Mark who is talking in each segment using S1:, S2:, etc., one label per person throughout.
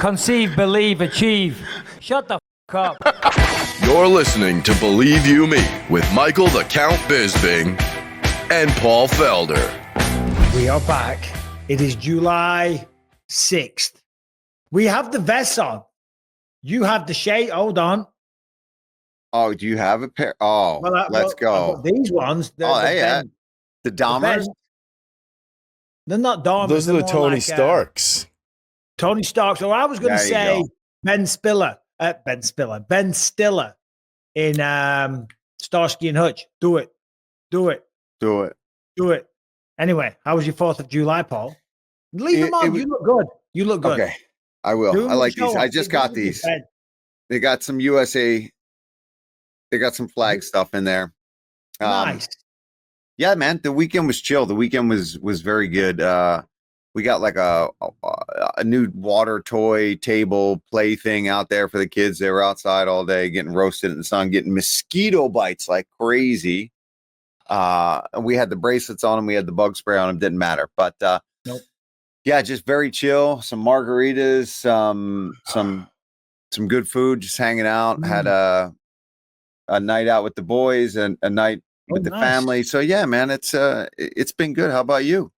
S1: Conceive, believe, achieve. Shut the f*** up.
S2: You're listening to Believe You Me with Michael the Count Bisping and Paul Felder.
S3: We are back. It is July 6th. We have the vests on. You have the shade. Hold on.
S4: Oh, do you have a pair? Oh, well, let's go.
S3: I've got these ones.
S4: The Dahmers?
S3: They're not Dahmers.
S5: Those are the Tony Starks.
S3: Tony Starks. Or I was going to say Ben Stiller in Starsky and Hutch. Do it. Anyway, how was your 4th of July, Paul? Leave them on. You look good.
S4: Okay, I will. I like these. I just got these. They got some USA. They got some flag stuff in there.
S3: Nice.
S4: Yeah, man. The weekend was chill. The weekend was very good. We got like a new water toy table play thing out there for the kids. They were outside all day getting roasted in the sun, getting mosquito bites like crazy. And we had the bracelets on them. We had the bug spray on them. Didn't matter. But
S3: nope.
S4: Yeah, just very chill. Some margaritas, some good food, just hanging out. Had a night out with the boys and a night with the family. So yeah, man, it's been good. How about you?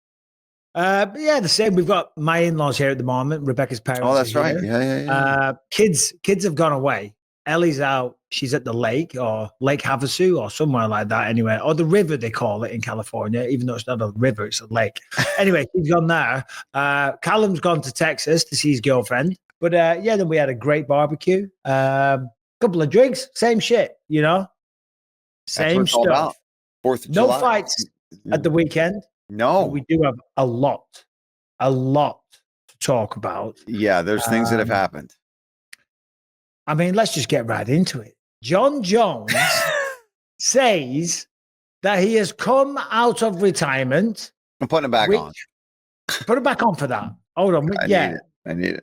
S3: Yeah, the same. We've got my in-laws here at the moment. Rebecca's parents.
S4: Oh, that's right. Yeah.
S3: Kids have gone away. Ellie's out. She's at the lake or Lake Havasu or somewhere like that anyway. Or the river, they call it in California, even though it's not a river, it's a lake. Anyway, she's gone there. Callum's gone to Texas to see his girlfriend. But yeah, then we had a great barbecue. Couple of drinks, same shit, you know? Same stuff.
S4: 4th of July.
S3: No fights at the weekend.
S4: No.
S3: We do have a lot to talk about.
S4: Yeah, there's things that have happened.
S3: I mean, let's just get right into it. John Jones says that he has come out of retirement.
S4: I'm putting it back on.
S3: Put it back on for that. Hold on.
S4: I need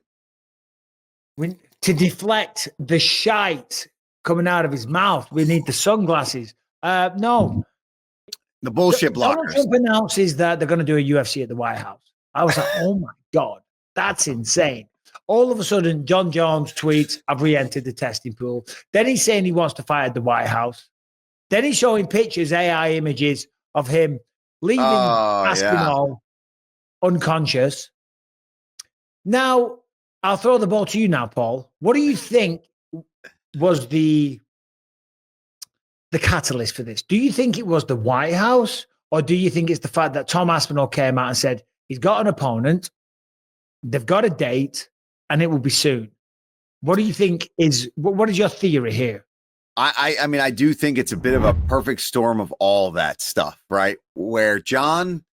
S4: it.
S3: To deflect the shite coming out of his mouth, we need the sunglasses. No.
S4: The bullshit blockers.
S3: Donald Trump announces that they're going to do a UFC at the White House. I was like, oh my God, that's insane. All of a sudden, John Jones tweets, I've re-entered the testing pool. Then he's saying he wants to fight at the White House. Then he's showing pictures, AI images of him leaving Aspinall unconscious. Now, I'll throw the ball to you now, Paul. What do you think was the catalyst for this? Do you think it was the White House, or do you think it's the fact that Tom Aspinall came out and said he's got an opponent, they've got a date, and it will be soon? What do you think what is your theory here?
S4: I mean, I do think it's a bit of a perfect storm of all that stuff, right? Where John,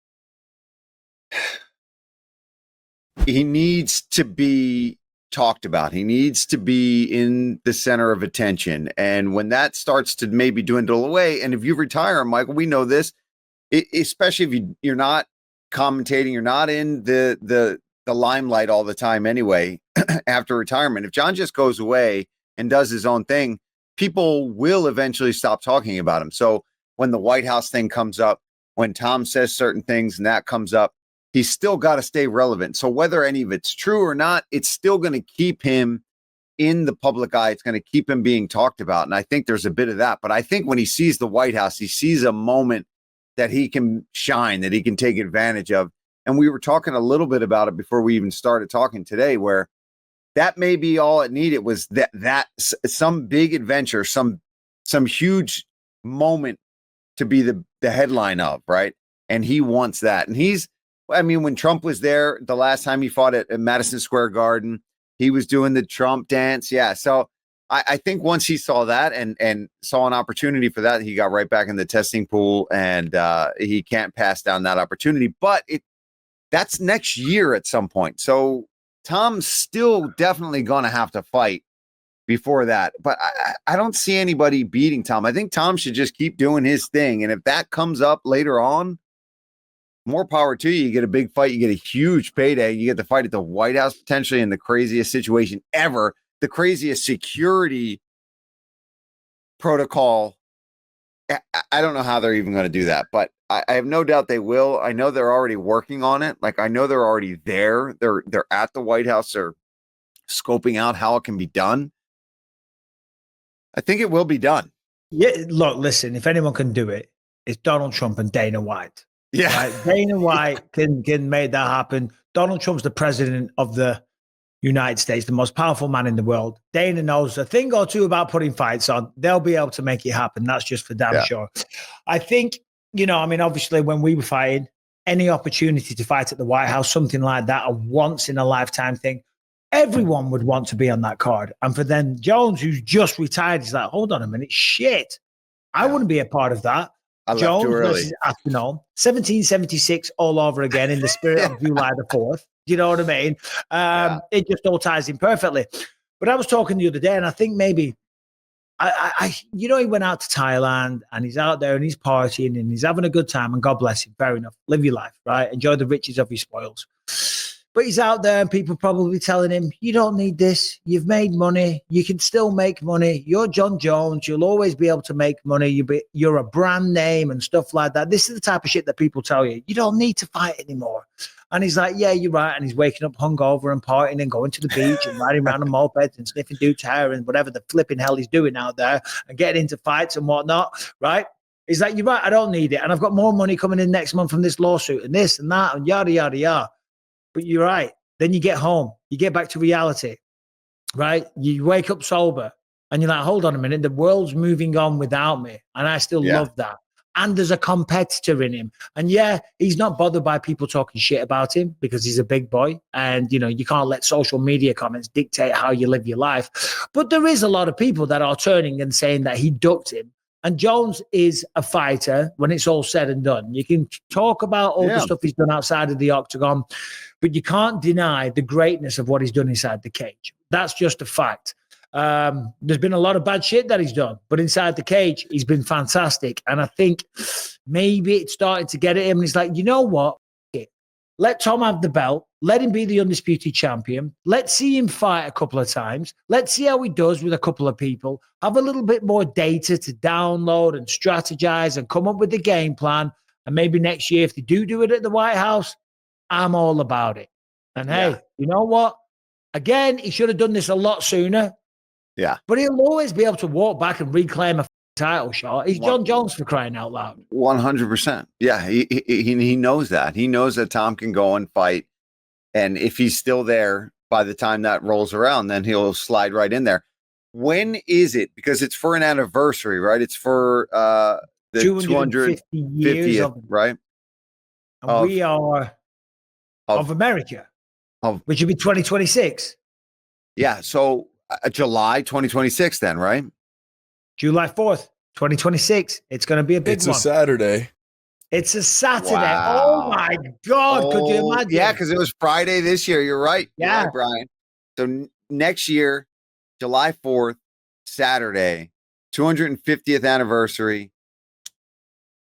S4: he needs to be talked about. He needs to be in the center of attention. And when that starts to maybe dwindle away, and if you retire, Michael, we know this, especially if you're not commentating, you're not in the limelight all the time anyway, after retirement. If John just goes away and does his own thing, people will eventually stop talking about him. So when the White House thing comes up, when Tom says certain things and that comes up, he's still got to stay relevant. So whether any of it's true or not, it's still going to keep him in the public eye. It's going to keep him being talked about. And I think there's a bit of that. But I think when he sees the White House, he sees a moment that he can shine, that he can take advantage of. And we were talking a little bit about it before we even started talking today, where that may be all it needed, was that some big adventure, some huge moment to be the headline of, right? And he wants that. And when Trump was there, the last time he fought at Madison Square Garden, he was doing the Trump dance. Yeah. So I think once he saw that and saw an opportunity for that, he got right back in the testing pool, and he can't pass down that opportunity. But that's next year at some point. So Tom's still definitely going to have to fight before that. But I don't see anybody beating Tom. I think Tom should just keep doing his thing. And if that comes up later on, more power to you. You get a big fight. You get a huge payday. You get to fight at the White House, potentially in the craziest situation ever, the craziest security protocol. I don't know how they're even going to do that, but I have no doubt they will. I know they're already working on it. Like, I know they're already there. They're at the White House. They're scoping out how it can be done. I think it will be done.
S3: Yeah, look, listen, if anyone can do it, it's Donald Trump and Dana White.
S4: Yeah.
S3: Right? Dana White can make that happen. Donald Trump's the president of the United States, the most powerful man in the world. Dana knows a thing or two about putting fights on. They'll be able to make it happen. That's just for damn sure. I think, obviously when we were fighting, any opportunity to fight at the White House, something like that, a once in a lifetime thing, everyone would want to be on that card. And for then Jones, who's just retired, he's like, hold on a minute, shit. I wouldn't be a part of that. Jones versus Aspinall, 1776 all over again in the spirit of July the 4th. Do you know what I mean? It just all ties in perfectly. But I was talking the other day, and I think maybe, he went out to Thailand, and he's out there, and he's partying, and he's having a good time, and God bless him. Fair enough. Live your life, right? Enjoy the riches of your spoils. But he's out there and people probably telling him, you don't need this. You've made money. You can still make money. You're John Jones. You'll always be able to make money. You're a brand name and stuff like that. This is the type of shit that people tell you. You don't need to fight anymore. And he's like, yeah, you're right. And he's waking up hungover and partying and going to the beach and riding around on mopeds and sniffing dude's hair and whatever the flipping hell he's doing out there and getting into fights and whatnot, right? He's like, you're right. I don't need it. And I've got more money coming in next month from this lawsuit and this and that and yada, yada, yada. But you're right. Then you get home, you get back to reality, right? You wake up sober and you're like, hold on a minute, the world's moving on without me. And I still love that. And there's a competitor in him. And he's not bothered by people talking shit about him because he's a big boy. And, you can't let social media comments dictate how you live your life. But there is a lot of people that are turning and saying that he ducked him. And Jones is a fighter when it's all said and done. You can talk about all the stuff he's done outside of the octagon, but you can't deny the greatness of what he's done inside the cage. That's just a fact. There's been a lot of bad shit that he's done, but inside the cage, he's been fantastic. And I think maybe it's starting to get at him. And he's like, you know what? Let Tom have the belt. Let him be the undisputed champion. Let's see him fight a couple of times. Let's see how he does with a couple of people. Have a little bit more data to download and strategize and come up with the game plan. And maybe next year, if they do it at the White House, I'm all about it. And hey, you know what? Again, he should have done this a lot sooner.
S4: Yeah.
S3: But he'll always be able to walk back and reclaim a title shot. He's John Jones, for crying out loud.
S4: 100%. Yeah, he knows that. He knows that Tom can go and fight. And if he's still there by the time that rolls around, then he'll slide right in there. When is it? Because it's for an anniversary, right? It's for the 250 years of,
S3: right? We are of America, which would be 2026.
S4: Yeah. So July 2026 then, right?
S3: July 4th, 2026. It's going to be a big one.
S5: It's a Saturday.
S3: It's a Saturday.
S4: Wow.
S3: Oh, my God. Could you imagine?
S4: Yeah, because it was Friday this year. You're right.
S3: Yeah.
S4: You're right, Brian. So next year, July 4th, Saturday, 250th anniversary.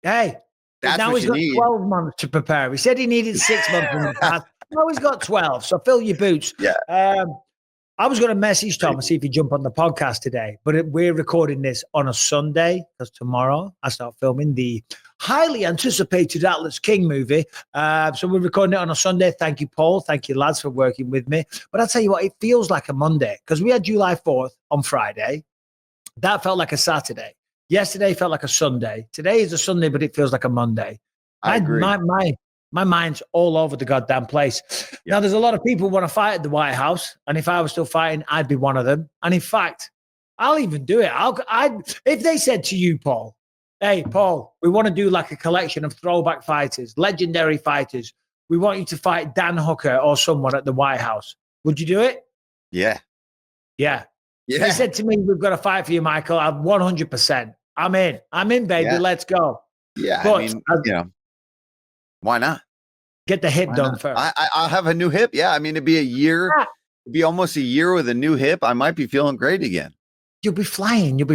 S3: Hey,
S4: that's
S3: now
S4: what
S3: he's
S4: you
S3: got
S4: need.
S3: 12 months to prepare. He said he needed 6 months in the past. Now he's got 12, so fill your boots.
S4: Yeah.
S3: I was going to message Tom and see if he'd jump on the podcast today, but we're recording this on a Sunday because tomorrow I start filming the highly anticipated Atlas King movie. So we're recording it on a Sunday. Thank you, Paul. Thank you, lads, for working with me. But I'll tell you what, it feels like a Monday because we had July 4th on Friday. That felt like a Saturday. Yesterday felt like a Sunday. Today is a Sunday, but it feels like a Monday.
S4: I agree.
S3: My mind's all over the goddamn place. Now, there's a lot of people who want to fight at the White House. And if I was still fighting, I'd be one of them. And in fact, I'll even do it. If they said to you, Paul, hey, Paul, we want to do like a collection of throwback fighters, legendary fighters. We want you to fight Dan Hooker or someone at the White House. Would you do it?
S4: Yeah.
S3: Yeah.
S4: Yeah.
S3: They said to me, we've got to fight for you, Michael. I'm 100%. I'm in, baby.
S4: Yeah.
S3: Let's go.
S4: Yeah.
S3: But
S4: why not?
S3: Get the hip done first.
S4: I'll have a new hip. Yeah. I mean, it'd be a year. It'd be almost a year with a new hip. I might be feeling great again.
S3: You'll be flying. All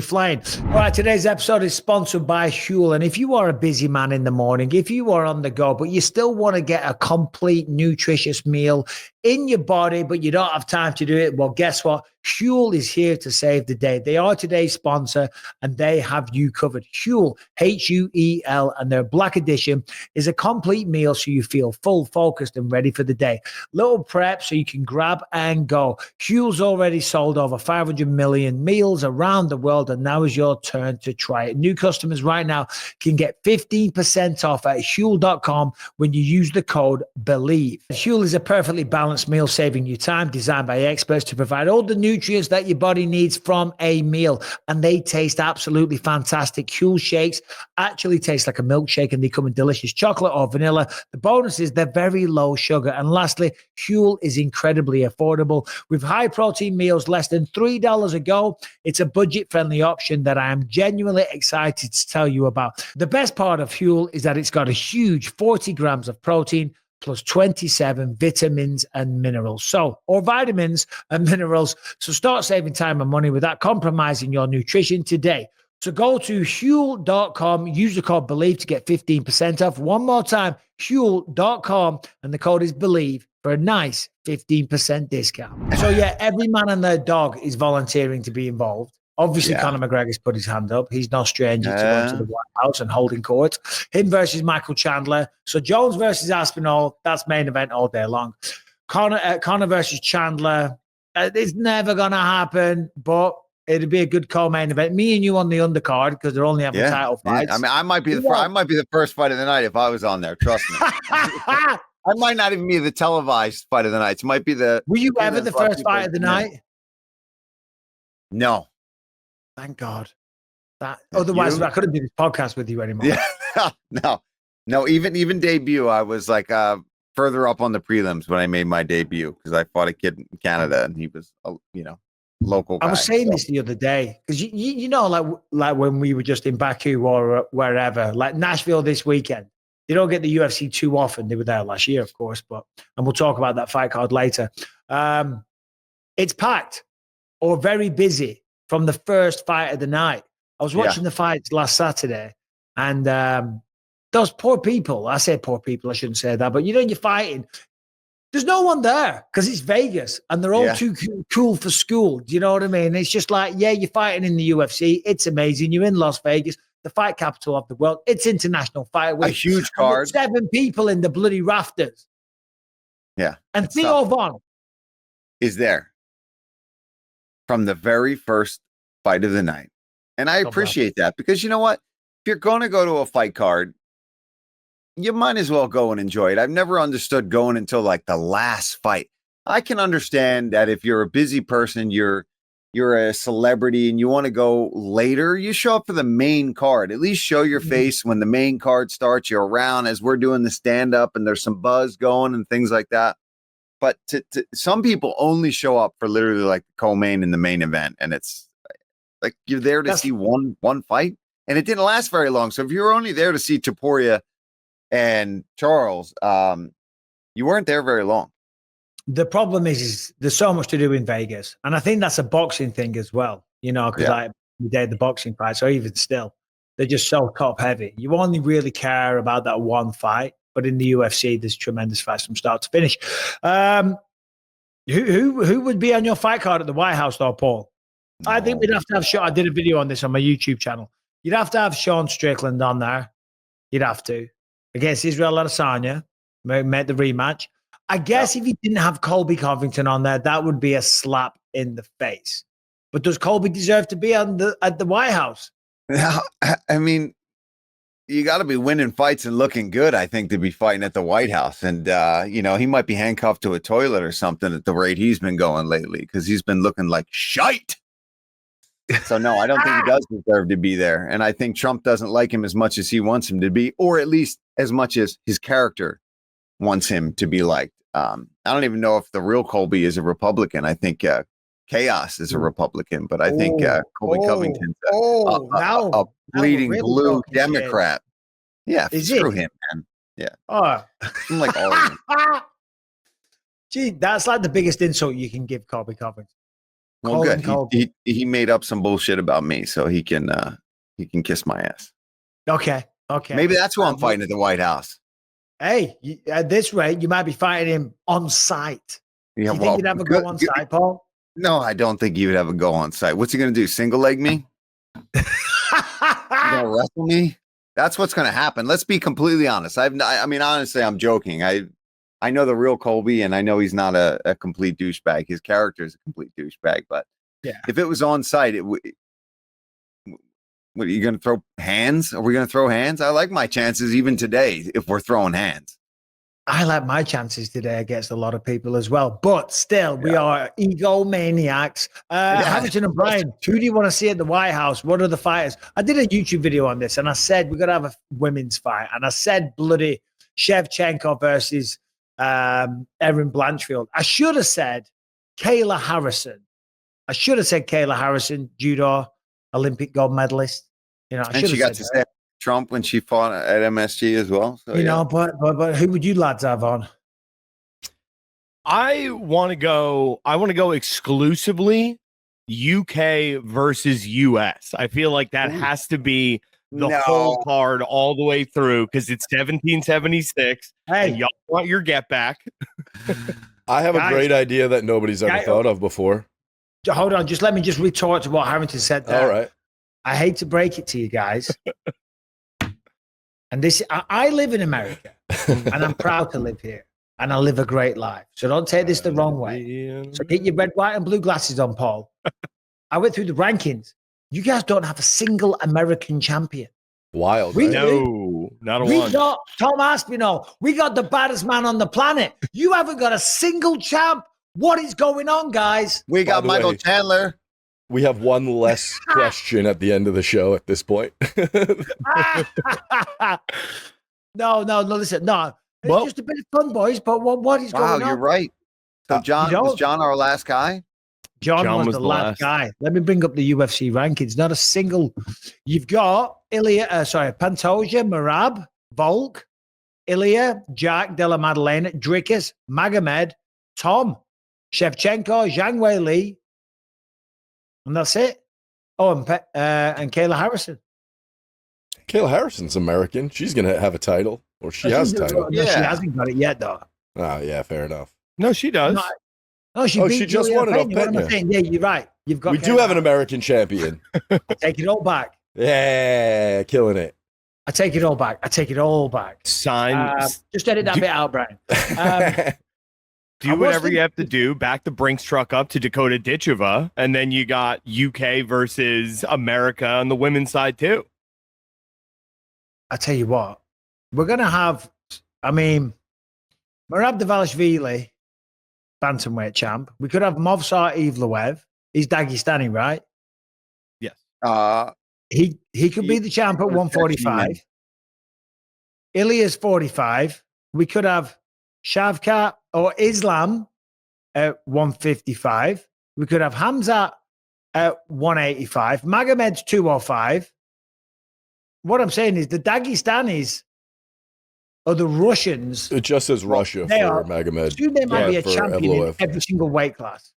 S3: right, today's episode is sponsored by Huel. And if you are a busy man in the morning, if you are on the go, but you still want to get a complete nutritious meal in your body, but you don't have time to do it. Well, guess what? Huel is here to save the day. They are today's sponsor, and they have you covered. Huel, Huel, and their Black Edition is a complete meal so you feel full, focused, and ready for the day. Little prep so you can grab and go. Huel's already sold over 500 million meals around the world, and now is your turn to try it. New customers right now can get 15% off at Huel.com when you use the code BELIEVE. Huel is a perfectly balanced meal, saving you time, designed by experts to provide all the nutrients that your body needs from a meal, and they taste absolutely fantastic. Huel shakes actually taste like a milkshake, and they come in delicious chocolate or vanilla. The bonus is they're very low sugar, and lastly, Huel is incredibly affordable with high protein meals less than $3 a go. It's a budget friendly option that I am genuinely excited to tell you about. The best part of Huel is that it's got a huge 40 grams of protein plus 27 vitamins and minerals. Or vitamins and minerals. So start saving time and money without compromising your nutrition today. So go to Huel.com, use the code BELIEVE to get 15% off. One more time, Huel.com, and the code is BELIEVE for a nice 15% discount. So yeah, every man and their dog is volunteering to be involved. Obviously, Conor McGregor's put his hand up. He's no stranger to going to the White House and holding court. Him versus Michael Chandler. So Jones versus Aspinall, that's main event all day long. Conor versus Chandler, it's never going to happen, but it'd be a good co-main event. Me and you on the undercard because they're only having title fights.
S4: I mean, I might be the first fight of the night if I was on there. Trust me. I might not even be the televised fight of the night. It might be the.
S3: Were you ever the first fight of the night?
S4: No.
S3: Thank God. Otherwise, I couldn't do this podcast with you anymore.
S4: Yeah, no. Even debut, I was like further up on the prelims when I made my debut because I fought a kid in Canada and he was, local guy.
S3: I was saying this the other day because you know, like when we were just in Baku or wherever, like Nashville this weekend. They don't get the UFC too often. They were there last year, of course, and we'll talk about that fight card later. It's packed or very busy from the first fight of the night. I was watching the fights last Saturday, and those poor people, I say poor people, I shouldn't say that, but you're fighting. There's no one there because it's Vegas, and they're all too cool for school. Do you know what I mean? It's just like, you're fighting in the UFC. It's amazing. You're in Las Vegas, the fight capital of the world. It's International Fight Week.
S4: A huge card.
S3: 7 people in the bloody rafters.
S4: Yeah.
S3: And Theo Von
S4: is there from the very first fight of the night. And I appreciate that because you know what? If you're going to go to a fight card, you might as well go and enjoy it. I've never understood going until like the last fight. I can understand that if you're a busy person, you're a celebrity and you want to go later, you show up for the main card. At least show your face when the main card starts. You're around as we're doing the stand-up and there's some buzz going and things like that. But to some people only show up for literally like the co-main and the main event. And it's like you're there to see one fight. And it didn't last very long. So if you were only there to see Poirier and Charles, you weren't there very long.
S3: The problem is there's so much to do in Vegas. And I think that's a boxing thing as well, because like we did the boxing fights, or even still, they're just so top heavy. You only really care about that one fight. But in the UFC, there's tremendous fights from start to finish. Who would be on your fight card at the White House, though, Paul? No. I think we'd have to have Sean. I did a video on this on my YouTube channel. You'd have to have Sean Strickland on there. You'd have to. Against Israel Adesanya, make the rematch. I guess if you didn't have Colby Covington on there, that would be a slap in the face. But does Colby deserve to be at the White House?
S4: I mean, you got to be winning fights and looking good, I think, to be fighting at the White House. And, he might be handcuffed to a toilet or something at the rate he's been going lately because he's been looking like shite. So, no, I don't think he does deserve to be there. And I think Trump doesn't like him as much as he wants him to be, or at least as much as his character wants him to be liked. I don't even know if the real Colby is a Republican. I think Chaos is a Republican, but I think Colby Covington's a bleeding blue Democrat. Shit. Yeah, screw him, man. Yeah. I'm like all of them.
S3: Gee, that's like the biggest insult you can give Colby Covington.
S4: Well, good. He made up some bullshit about me, so he can kiss my ass.
S3: Okay.
S4: Maybe that's who I'm fighting at the White House.
S3: Hey, at this rate, you might be fighting him on site.
S4: Yeah,
S3: Do you think you'd have a go on site, Paul?
S4: No, I don't think you would have a go on site. What's he going to do? Single leg me? You going to wrestle me? That's what's going to happen. Let's be completely honest. I mean, honestly, I'm joking. I know the real Colby, and I know he's not a complete douchebag. His character is a complete douchebag. But if it was on site, what are you going to throw hands? Are we going to throw hands? I like my chances even today if we're throwing hands.
S3: I like my chances today against a lot of people as well. But still, we are egomaniacs. Hamilton and Brian, who do you want to see at the White House? What are the fighters? I did a YouTube video on this, and I said we're going to have a women's fight. And I said bloody Shevchenko versus Erin Blanchfield. I should have said Kayla Harrison. Judo Olympic gold medalist. You know,
S4: and she got to say Trump when she fought at MSG as well. So,
S3: you know, but who would you lads have on?
S6: I want to go exclusively UK versus US. I feel like that has to be the whole card all the way through because it's 1776.
S3: Hey,
S6: and y'all want your get back.
S5: I have a great idea that nobody's ever thought of before.
S3: Hold on, let me retort to what Harrington said there.
S5: All right.
S3: I hate to break it to you guys. And I live in America and I'm proud to live here and I live a great life. So don't take this the wrong way. So get your red, white, and blue glasses on, Paul. I went through the rankings. You guys don't have a single American champion.
S5: Wild.
S3: We
S5: Right?
S6: No, not a
S3: we
S6: one.
S3: got Tom Aspinall. We got the baddest man on the planet. You haven't got a single champ. What is going on, guys?
S4: We got Michael Chandler.
S5: We have one less question at the end of the show at this point.
S3: No, listen, no. It's just a bit of fun, boys, but what is going on?
S4: Wow, you're right. So was John our last guy?
S3: John was the last guy. Let me bring up the UFC rankings. Not a single. You've got Pantoja, Merab, Volk, Ilya, Jack, Della Maddalena, Dricuss, Magomed, Tom, Shevchenko, Zhang Wei Li, and that's it. Oh, and Kayla Harrison.
S5: Kayla Harrison's American. She's going to have a title, or she has a title.
S3: No, she hasn't got it yet, though.
S5: Oh, yeah, fair enough.
S6: No, she does.
S3: No, she
S5: just won it off Pena.
S3: Yeah, you're right. You've got.
S5: We do have an American champion.
S3: I take it all back.
S5: Yeah, killing it.
S3: I take it all back.
S6: Sign.
S3: Just edit that bit out, Brian.
S6: Do whatever you have to do. Back the Brinks truck up to Dakota Ditchova, and then you got UK versus America on the women's side too.
S3: I tell you what, we're gonna have. I mean, Merab Dvalishvili, bantamweight champ. We could have Movsar Evloev. He's Dagestani, right?
S6: Yes.
S3: He could be the champ at 145. Ilya's 45. We could have Shavkat or Islam at 155. We could have Khamzat at 185. Magomed's 205. What I'm saying is the Dagestanis or the Russians.
S5: It just says Russia for Magomed.
S3: They might be a
S5: for
S3: champion
S5: Evloev.
S3: in every single weight class.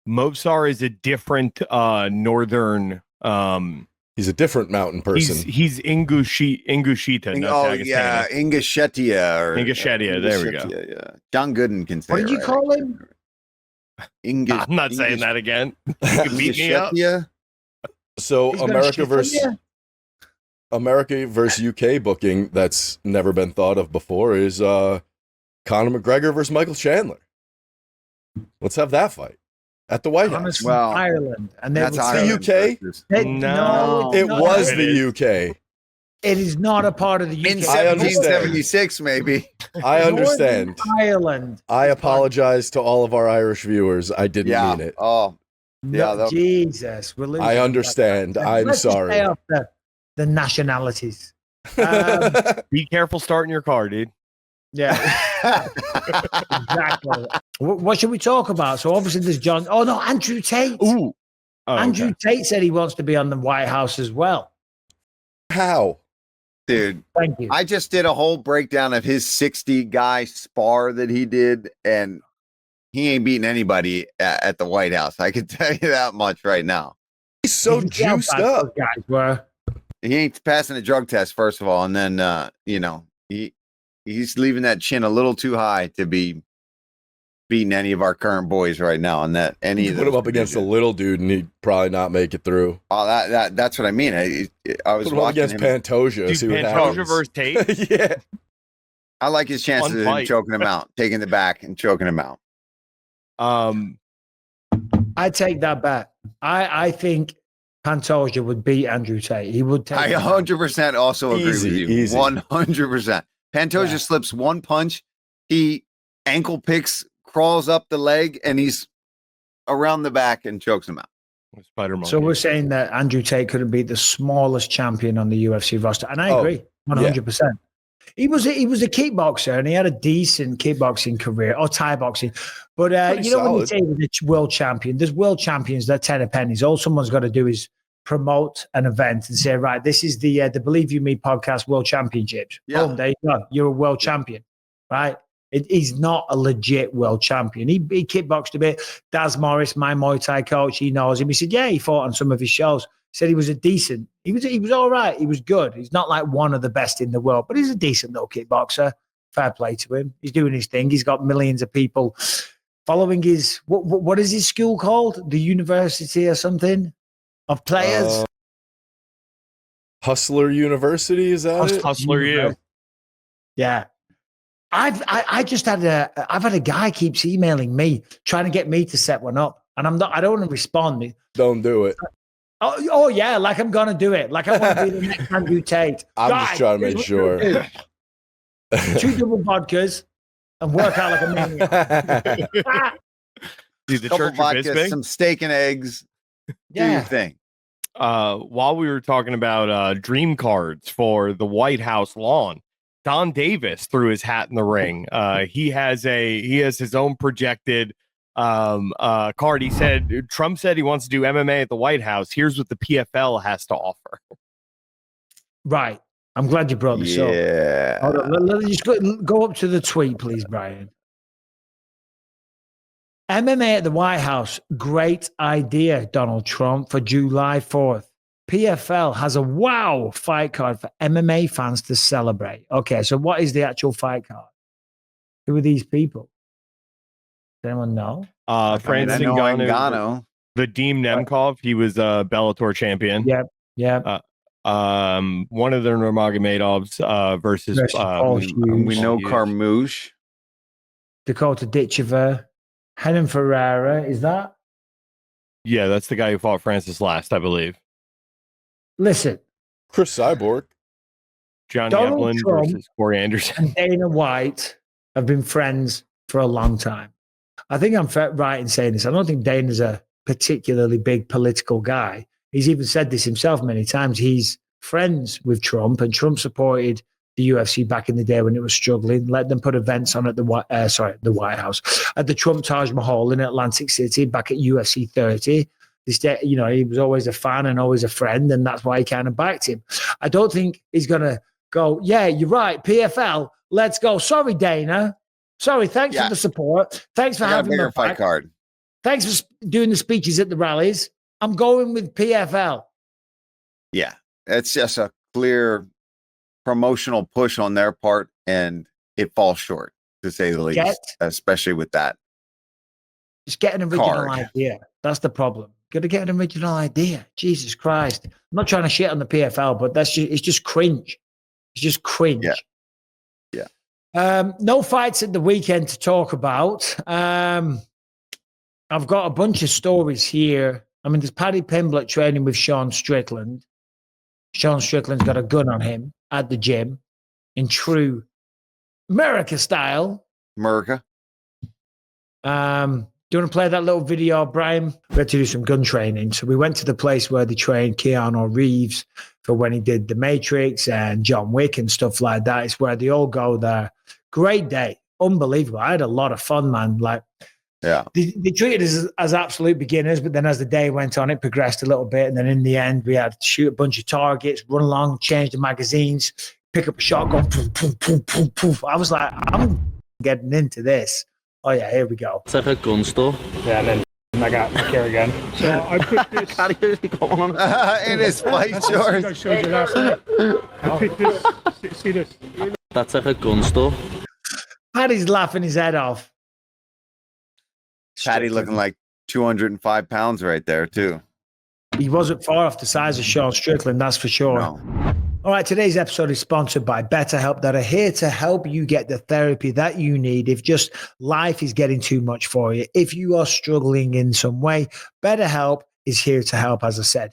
S6: Movsar is a different northern.
S5: He's a different mountain person.
S6: He's Ingushita.
S4: Ingushetia.
S6: Ingushetia. There we go.
S4: Yeah. John Gooden can say
S3: What did you call him?
S6: I'm not saying that again. You can beat me up.
S5: So America versus UK booking that's never been thought of before is Conor McGregor versus Michael Chandler. Let's have that fight at the White House.
S3: Well, Ireland, and
S4: that's
S5: the UK.
S6: No,
S5: it was the UK.
S3: It is not a part of the UK.
S4: In 1776, maybe.
S5: I understand.
S3: Ireland.
S5: I apologize to all of our Irish viewers. I didn't mean it.
S4: Oh,
S3: no, Jesus.
S5: I understand. I'm sorry.
S3: Stay off the nationalities.
S6: Be careful starting your car, dude.
S3: Yeah. Exactly. What should we talk about? So obviously there's John. Oh no, Andrew Tate.
S6: Ooh.
S3: Andrew Tate said he wants to be on the White House as well.
S5: How?
S4: Dude,
S3: thank you.
S4: I just did a whole breakdown of his 60 guy spar that he did, and he ain't beating anybody at the White House. I can tell you that much right now.
S5: He's so juiced up.
S3: Guys were.
S4: He ain't passing a drug test, first of all, and then he's leaving that chin a little too high to be beating any of our current boys right now on that. Any of
S5: Put him up against a little dude, and he'd probably not make it through.
S4: Oh, that's what I mean. I was
S5: Put him up
S4: watching
S5: against
S4: him.
S5: Pantoja.
S6: Dude,
S5: See what
S6: Pantoja
S5: happens.
S6: versus Tate.
S5: Yeah.
S4: I like his chances
S6: Fun
S4: of him
S6: fight.
S4: choking him out, taking the back and choking him out.
S3: I take that back. I think Pantoja would beat Andrew Tate. He would take
S4: I
S3: him out.
S4: 100% also agree with you.
S5: Easy.
S4: 100%. Pantoja slips one punch. He ankle picks, crawls up the leg, and he's around the back and chokes him out.
S6: Spider Monkey.
S3: So we're saying that Andrew Tate couldn't beat the smallest champion on the UFC roster, and I agree 100%. He was a kickboxer, and he had a decent kickboxing career or Thai boxing. But you know, when you say with a world champion, there's world champions that 10 pennies. All someone's got to do is promote an event and say, right, this is the Believe You Me podcast World Championships.
S4: Yeah.
S3: Boom, there you go. You're a world champion, right? He's not a legit world champion. He kickboxed a bit. Daz Morris, my Muay Thai coach, he knows him. He said, yeah, he fought on some of his shows. He said he was he was all right. He was good. He's not like one of the best in the world, but he's a decent little kickboxer. Fair play to him. He's doing his thing. He's got millions of people following his, what is his school called? The University or something of Players?
S5: Hustler University, is that it?
S6: Hustler U.
S3: Yeah. I've had a guy keeps emailing me trying to get me to set one up, and I don't want to respond.
S5: Don't do it.
S3: Oh yeah, like I'm gonna do it. Like I want to be the next Andrew Tate.
S5: I'm just trying to make sure.
S3: 2 double vodkas and work out like a maniac.
S6: Dude, the
S4: Couple
S6: Church of
S4: vodka,
S6: Bisping.
S4: some steak and eggs. Do your
S3: Yeah.
S4: thing.
S6: While we were talking about dream cards for the White House lawn, Don Davis threw his hat in the ring. He has his own projected card. He said Trump said he wants to do MMA at the White House. Here's what the PFL has to offer.
S3: Right. I'm glad you brought this up.
S4: Yeah.
S3: Hold on, let me just go up to the tweet, please, Brian. MMA at the White House. Great idea, Donald Trump, for July 4th. PFL has a wow fight card for MMA fans to celebrate. Okay, so what is the actual fight card? Who are these people? Does anyone know?
S6: Francis
S4: I know
S6: Ngannou, the Deem Nemkov. He was a Bellator champion.
S3: Yeah.
S6: One of the Nurmagomedovs versus
S3: Paul Hughes.
S4: We know
S6: Hughes.
S4: Carmouche.
S3: Dakota Ditchever. Henan Ferreira. Is that?
S6: Yeah, that's the guy who fought Francis last, I believe.
S3: Listen,
S5: Chris Cyborg.
S6: Johnny
S3: Donald
S6: Eblin
S3: Trump
S6: versus Corey Anderson.
S3: and Dana White have been friends for a long time. I think I'm right in saying this. I don't think Dana's a particularly big political guy. He's even said this himself many times. He's friends with Trump, and Trump supported the UFC back in the day when it was struggling. Let them put events on at the White House, at the Trump Taj Mahal in Atlantic City back at UFC 30. This day, you know, he was always a fan and always a friend, and that's why he kind of backed him. I don't think he's going to go, yeah, you're right, PFL, let's go. Sorry, Dana. Sorry, thanks for the support. Thanks for having me.
S4: Bigger fight card.
S3: Thanks for doing the speeches at the rallies. I'm going with PFL.
S4: Yeah, it's just a clear promotional push on their part, and it falls short, to say the least, especially with that.
S3: Just get an original
S4: card.
S3: idea. That's the problem. Got to get an original idea. Jesus Christ. I'm not trying to shit on the PFL, but it's just cringe. It's just cringe.
S4: Yeah.
S3: No fights at the weekend to talk about. I've got a bunch of stories here. I mean, there's Paddy Pimblett training with Sean Strickland. Sean Strickland's got a gun on him at the gym in true Murica style.
S4: Murica.
S3: Do you want to play that little video, Brian? We had to do some gun training. So we went to the place where they trained Keanu Reeves for when he did The Matrix and John Wick and stuff like that. It's where they all go there. Great day. Unbelievable. I had a lot of fun, man. Like,
S4: yeah.
S3: They treated us as absolute beginners, but then as the day went on, it progressed a little bit. And then in the end, we had to shoot a bunch of targets, run along, change the magazines, pick up a shotgun, poof, poof, poof, poof, poof. I was like, I'm getting into this. Oh, yeah, here we go.
S7: It's like a gun store.
S8: Yeah, and then I got my care again. So I put this.
S4: In his white
S8: I
S4: shorts.
S8: showed you last night. I picked this. See this?
S7: That's like a gun store.
S3: Paddy's laughing his head off.
S4: Patty looking like 205 pounds right there, too.
S3: He wasn't far off the size of Sean Strickland, that's for sure.
S4: No.
S3: All right, today's episode is sponsored by BetterHelp, that are here to help you get the therapy that you need if just life is getting too much for you. If you are struggling in some way, BetterHelp is here to help, as I said.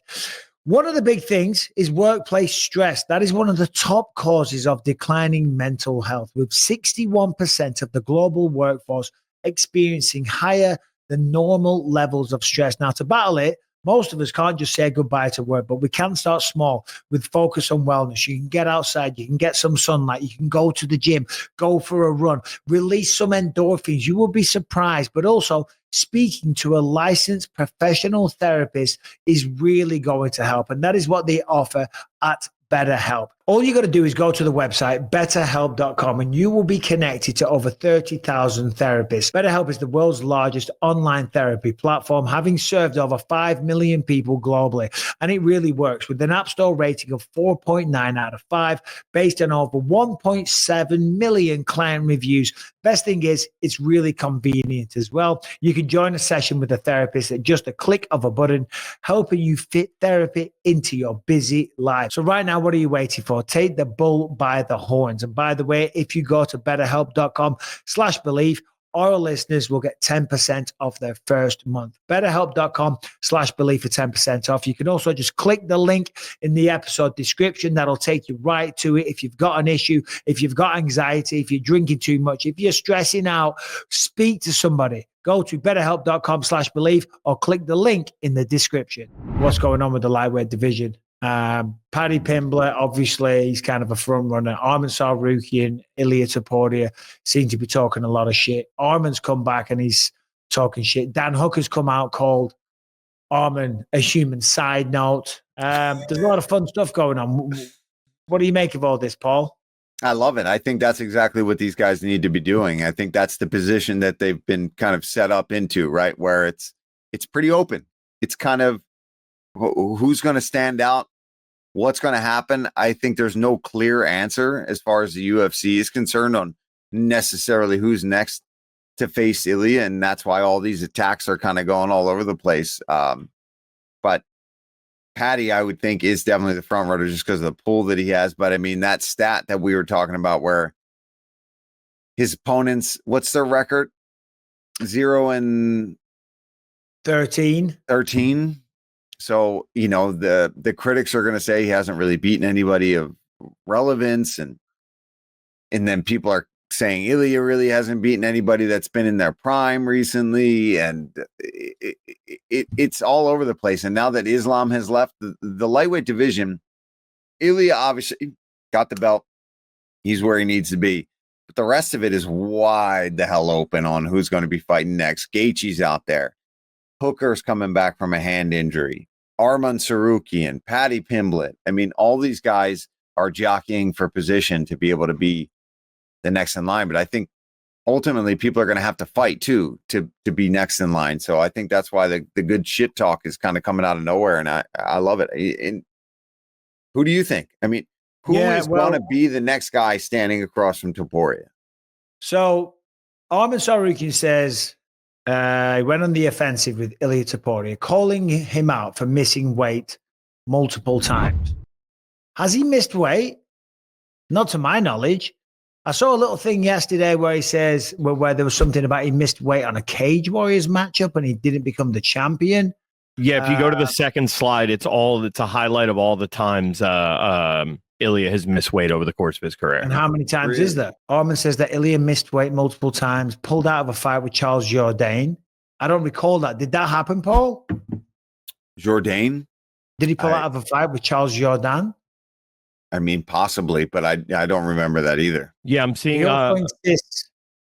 S3: One of the big things is workplace stress. That is one of the top causes of declining mental health, with 61% of the global workforce experiencing higher than normal levels of stress. Now, to battle it, most of us can't just say goodbye to work, but we can start small with focus on wellness. You can get outside, you can get some sunlight, you can go to the gym, go for a run, release some endorphins. You will be surprised, but also speaking to a licensed professional therapist is really going to help. And that is what they offer at BetterHelp. All you got to do is go to the website, betterhelp.com, and you will be connected to over 30,000 therapists. BetterHelp is the world's largest online therapy platform, having served over 5 million people globally. And it really works with an App Store rating of 4.9 out of 5, based on over 1.7 million client reviews. Best thing is, it's really convenient as well. You can join a session with a therapist at just a click of a button, helping you fit therapy into your busy life. So right now, what are you waiting for? Take the bull by the horns. And by the way, if you go to betterhelp.com/believe, our listeners will get 10% off their first month. betterhelp.com/believe for 10% off. You can also just click the link in the episode description. That'll take you right to it. If you've got an issue, if you've got anxiety, if you're drinking too much, if you're stressing out, speak to somebody. Go to betterhelp.com/believe or click the link in the description. What's going on with the lightweight division? Paddy Pimblett, obviously, he's kind of a front runner. Arman Tsarukyan, Ilia Topuria seem to be talking a lot of shit. Arman's come back and he's talking shit. Dan Hooker's come out, called Arman a human side note. There's a lot of fun stuff going on. What do you make of all this, Paul?
S4: I love it. I think that's exactly what these guys need to be doing. I think that's the position that they've been kind of set up into, right? Where it's pretty open. It's kind of who's going to stand out, what's going to happen. I think there's no clear answer as far as the UFC is concerned on necessarily who's next to face Ilia, and that's why all these attacks are kind of going all over the place. But Paddy, I would think, is definitely the front runner just because of the pull that he has. But I mean, that stat that we were talking about where his opponents, what's their record? 0-13. So, you know, the critics are going to say he hasn't really beaten anybody of relevance. And then people are saying Ilia really hasn't beaten anybody that's been in their prime recently. And it's all over the place. And now that Islam has left the lightweight division, Ilia obviously got the belt. He's where he needs to be. But the rest of it is wide the hell open on who's going to be fighting next. Gaethje's out there. Hooker's coming back from a hand injury. Arman Tsarukyan, Paddy Pimblett. I mean, all these guys are jockeying for position to be able to be the next in line. But I think ultimately people are going to have to fight too to be next in line. So I think that's why the good shit talk is kind of coming out of nowhere. And I love it. And who do you think? I mean, who is going to be the next guy standing across from Topuria?
S3: So Arman Tsarukyan says he went on the offensive with Ilia Topuria, calling him out for missing weight multiple times. Has he missed weight? Not to my knowledge. I saw a little thing yesterday where he says where there was something about he missed weight on a Cage Warriors matchup and he didn't become the champion.
S6: Yeah, if you go to the second slide, it's a highlight of all the times Ilia has missed weight over the course of his career.
S3: And how many times is that? Arman says that Ilia missed weight multiple times, pulled out of a fight with Charles Jourdain. I don't recall that. Did that happen, Paul?
S4: Jourdain?
S3: Did he pull out of a fight with Charles Jourdain?
S4: I mean, possibly, but I don't remember that either.
S6: Yeah, I'm seeing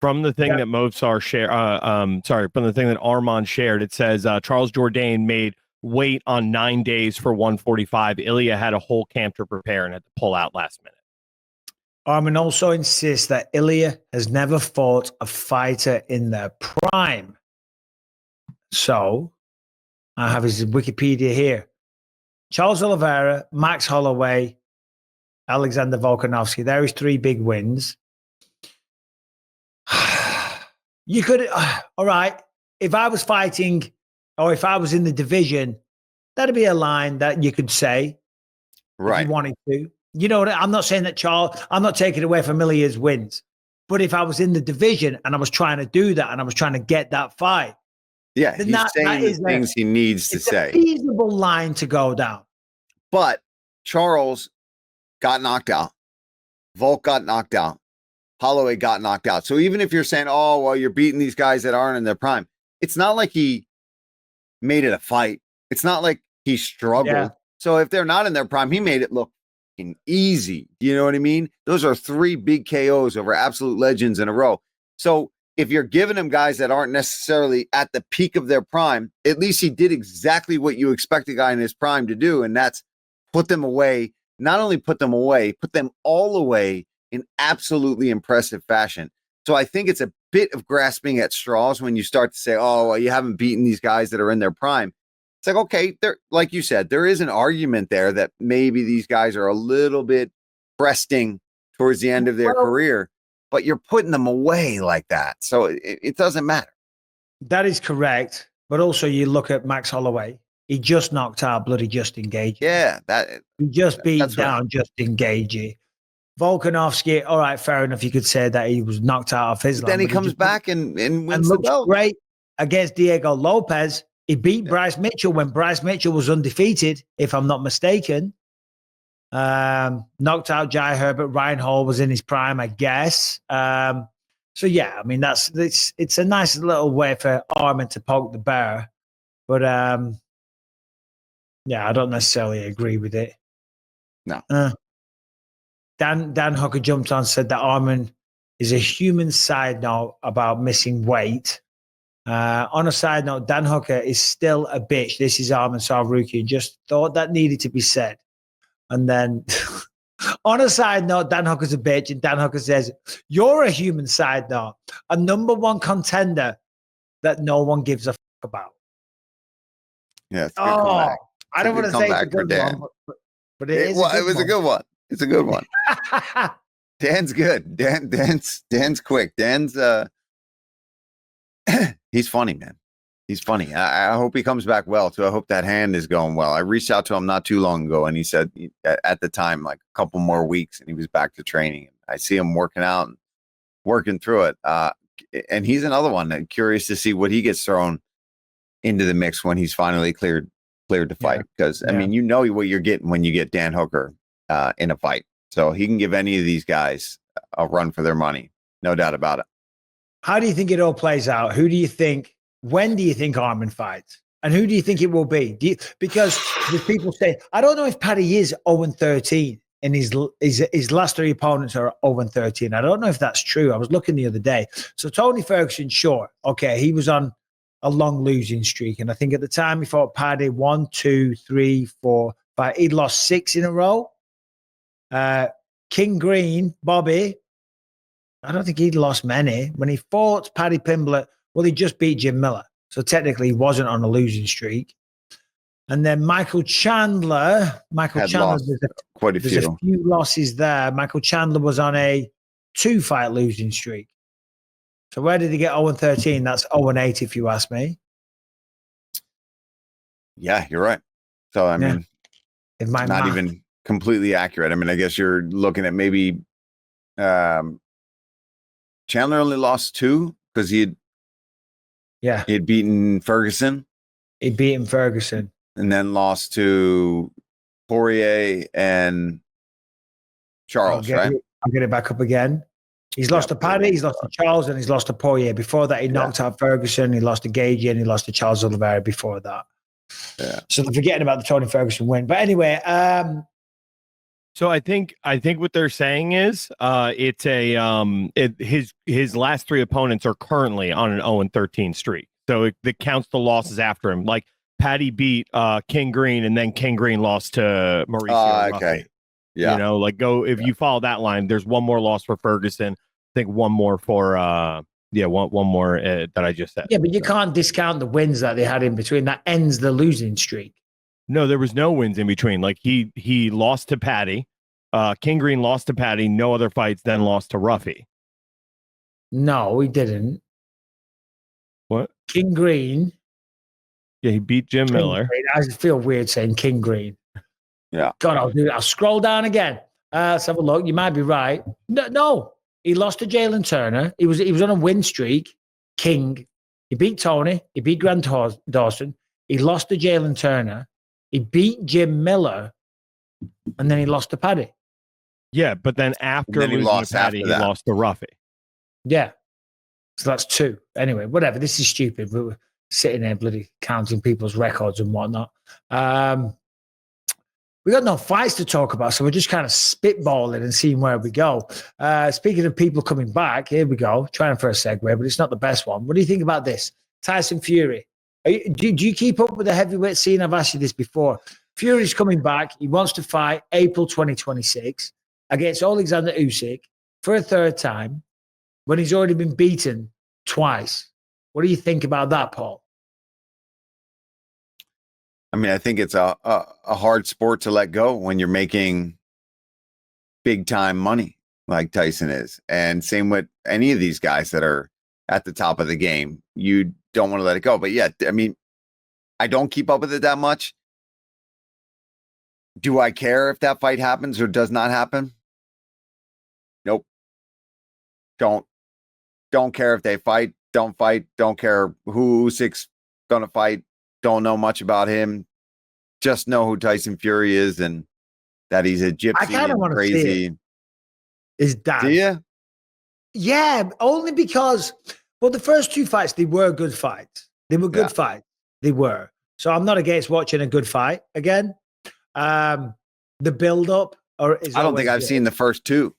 S6: from the thing that Mozart shared. From the thing that Arman shared, it says Charles Jourdain made weight on 9 days for 145. Ilia had a whole camp to prepare and had to pull out last minute.
S3: Arman also insists that Ilia has never fought a fighter in their prime. So I have his Wikipedia here. Charles Oliveira, Max Holloway, Alexander Volkanovski. There is 3 big wins. You could, all right. if I was fighting or if I was in the division, that'd be a line that you could say if
S4: Right.
S3: you wanted to. You know, I'm not saying that I'm not taking away from Ilya's wins. But if I was in the division and I was trying to do that and I was trying to get that fight,
S4: Yeah,
S3: then
S4: he's
S3: that
S4: saying the
S3: is
S4: things he needs to
S3: it's a
S4: say.
S3: feasible line to go down.
S4: But Charles got knocked out. Volk got knocked out. Holloway got knocked out. So even if you're saying, oh, well, you're beating these guys that aren't in their prime, it's not like he made it a fight. It's not like he struggled.
S3: Yeah.
S4: So if they're not in their prime, he made it look easy. You know what I mean? Those are 3 big KOs over absolute legends in a row. So if you're giving him guys that aren't necessarily at the peak of their prime, at least he did exactly what you expect a guy in his prime to do, and that's put them away. Not only put them away, put them all away in absolutely impressive fashion. So I think it's a bit of grasping at straws when you start to say, oh, well, you haven't beaten these guys that are in their prime. It's like, okay, there, like you said, there is an argument there that maybe these guys are a little bit breasting towards the end of their career, but you're putting them away like that. So it doesn't matter.
S3: That is correct. But also you look at Max Holloway. He just knocked out bloody Justin Gage.
S4: Yeah.
S3: He just beat down
S4: right.
S3: Justin Gage. Volkanovski, all right, fair enough. You could say that he was knocked out of his.
S4: Then he comes back and wins the
S3: looks
S4: belt.
S3: Great against Diego Lopez. He beat Bryce Mitchell when Bryce Mitchell was undefeated, if I'm not mistaken. Knocked out Jai Herbert. Ryan Hall was in his prime, I guess. So yeah, I mean it's a nice little way for Armin to poke the bear, but yeah, I don't necessarily agree with it.
S4: No.
S3: Dan Hooker jumped on, said that Armin is a human side note about missing weight. On a side note, Dan Hooker is still a bitch. This is Armin Savrukian. Just thought that needed to be said. And then on a side note, Dan Hooker's a bitch. And Dan Hooker says, you're a human side note, a number 1 contender that no one gives a fuck about.
S4: Yeah. I
S3: don't want to say it's a good one, but it was
S4: a good one. It's a good one. Dan's good. Dan's quick. Dan's he's funny, man. He's funny. I hope he comes back well too. I hope that hand is going well. I reached out to him not too long ago, and he said at the time, like a couple more weeks, and he was back to training. I see him working out and working through it. And he's another one that curious to see what he gets thrown into the mix when he's finally cleared to fight. Because I mean, you know what you're getting when you get Dan Hooker in a fight. So he can give any of these guys a run for their money, no doubt about it.
S3: How do you think it all plays out? Who do you think? When do you think Armin fights? And who do you think it will be? Because there's people say, I don't know if Paddy is 0-13 and his last 3 opponents are 0-13. I don't know if that's true. I was looking the other day. So Tony Ferguson, sure. Okay, he was on a long losing streak. And I think at the time he fought Paddy 1, 2, 3, 4, 5. He'd lost 6 in a row. King Green, Bobby, I don't think he'd lost many. When he fought Paddy Pimblett, well, he just beat Jim Miller. So technically he wasn't on a losing streak. And then Michael Chandler, there's
S4: quite a few.
S3: There's a few losses there. Michael Chandler was on a 2-fight losing streak. So where did he get 0-13? That's 0-8 if you ask me.
S4: Yeah, you're right. So, I mean,
S3: it's
S4: not even completely accurate. I mean, I guess you're looking at maybe Chandler only lost 2 because he had beaten Ferguson.
S3: He'd beaten Ferguson.
S4: And then lost to Poirier and Charles, right?
S3: I'll get it back up again. He's lost to Paddy, he's lost to Charles, and he's lost to Poirier. Before that, he knocked out Ferguson, he lost to Gage, and he lost to Charles Oliveira before that.
S4: Yeah.
S3: So they're forgetting about the Tony Ferguson win. But anyway,
S6: so I think what they're saying is it's his last 3 opponents are currently on an 0-13 streak. So it counts the losses after him. Like Paddy beat King Green, and then King Green lost to Mauricio.
S4: Okay. Yeah.
S6: You know, like if you follow that line, there's one more loss for Ferguson. I think one more for one more that I just said.
S3: Yeah, but you can't discount the wins that they had in between. That ends the losing streak.
S6: No, there was no wins in between. Like he lost to Paddy. King Green lost to Paddy. No other fights. Then lost to Ruffy.
S3: No, he didn't.
S6: What?
S3: King Green.
S6: Yeah, he beat Jim
S3: King
S6: Miller.
S3: Green. I feel weird saying King Green.
S4: Yeah.
S3: God, I'll do it. I'll scroll down again. Let's have a look. You might be right. No. He lost to Jalen Turner. He was on a win streak. King. He beat Tony. He beat Grant Dawson. He lost to Jalen Turner. He beat Jim Miller. And then he lost to Paddy.
S6: Yeah, but then after
S4: then he
S6: losing
S4: lost
S6: to Paddy,
S4: after
S6: he
S4: that.
S6: lost to Ruffy.
S3: Yeah. So that's 2. Anyway, whatever. This is stupid. We were sitting there bloody counting people's records and whatnot. We got no fights to talk about, so we're just kind of spitballing and seeing where we go. Speaking of people coming back, here we go. Trying for a segue, but it's not the best one. What do you think about this? Tyson Fury. Do you keep up with the heavyweight scene? I've asked you this before. Fury's coming back. He wants to fight April 2026 against Alexander Usyk for a 3rd time when he's already been beaten twice. What do you think about that, Paul?
S4: I mean, I think it's a hard sport to let go when you're making big time money like Tyson is. And same with any of these guys that are at the top of the game. You don't want to let it go. But yeah, I mean, I don't keep up with it that much. Do I care if that fight happens or does not happen? Nope. Don't care if they fight. Don't fight. Don't care who Usyk's gonna fight. Don't know much about him. Just know who Tyson Fury is and that he's a gypsy.
S3: I kind of want to see
S4: crazy.
S3: it. Is that?
S4: Do you?
S3: Yeah, only because, well, the first 2 fights, they were good fights. They were good fights. They were. So I'm not against watching a good fight again. The build-up, or is
S4: I don't think I've seen the first 2.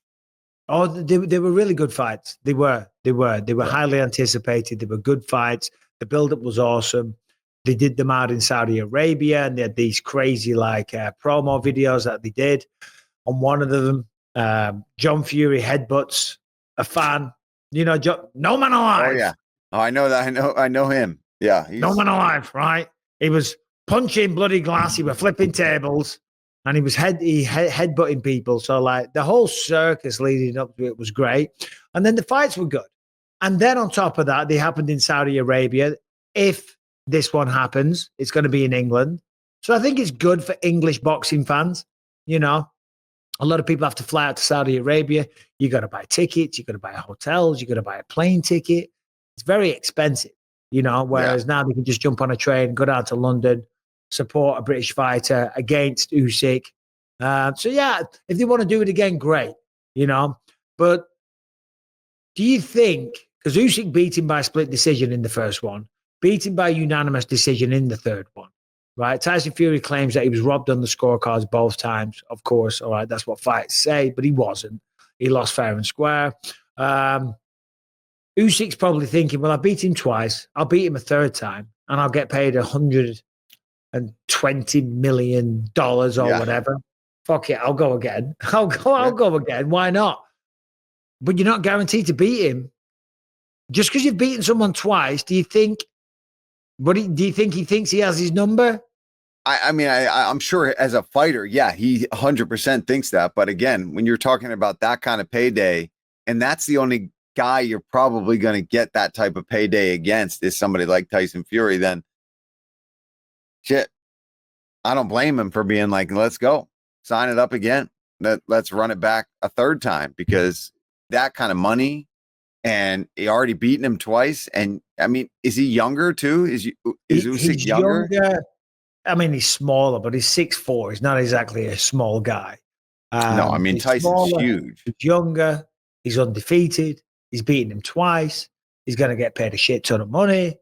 S3: Oh, they were really good fights. They were highly anticipated. They were good fights. The build-up was awesome. They did them out in Saudi Arabia, and they had these crazy promo videos that they did. On one of them, John Fury headbutts a fan. You know, no man alive.
S4: Oh yeah. Oh, I know that. I know him. Yeah.
S3: No man alive, right? He was punching bloody glass. He was flipping tables, and he was headbutting people. So like the whole circus leading up to it was great, and then the fights were good. And then on top of that, they happened in Saudi Arabia. If this one happens, it's going to be in England. So I think it's good for English boxing fans. You know, a lot of people have to fly out to Saudi Arabia. You got to buy tickets. You got to buy hotels. You got to buy a plane ticket. It's very expensive, you know, whereas now they can just jump on a train, go down to London, support a British fighter against Usyk. So yeah, if they want to do it again, great, you know, but do you think, because Usyk beat him by split decision in the first one, beat him by unanimous decision in the third one, right? Tyson Fury claims that he was robbed on the scorecards both times. Of course, all right, that's what fights say, but he wasn't. He lost fair and square. Usyk's probably thinking, well, I beat him twice. I'll beat him a third time, and I'll get paid $120 million or whatever. Fuck it, I'll go again. I'll go again. Why not? But you're not guaranteed to beat him. Just because you've beaten someone twice, do you think he thinks he has his number?
S4: I mean, I'm sure as a fighter, yeah, he 100% thinks that. But again, when you're talking about that kind of payday, and that's the only guy you're probably going to get that type of payday against is somebody like Tyson Fury, then shit, I don't blame him for being like, let's go, sign it up again. Let's run it back a third time, because that kind of money, and he already beaten him twice. And I mean, is he younger too? Is Usyk younger?
S3: I mean, he's smaller, but he's 6'4". He's not exactly a small guy.
S4: No, I mean, Tyson's smaller, huge.
S3: He's younger. He's undefeated. He's beaten him twice. He's going to get paid a shit ton of money.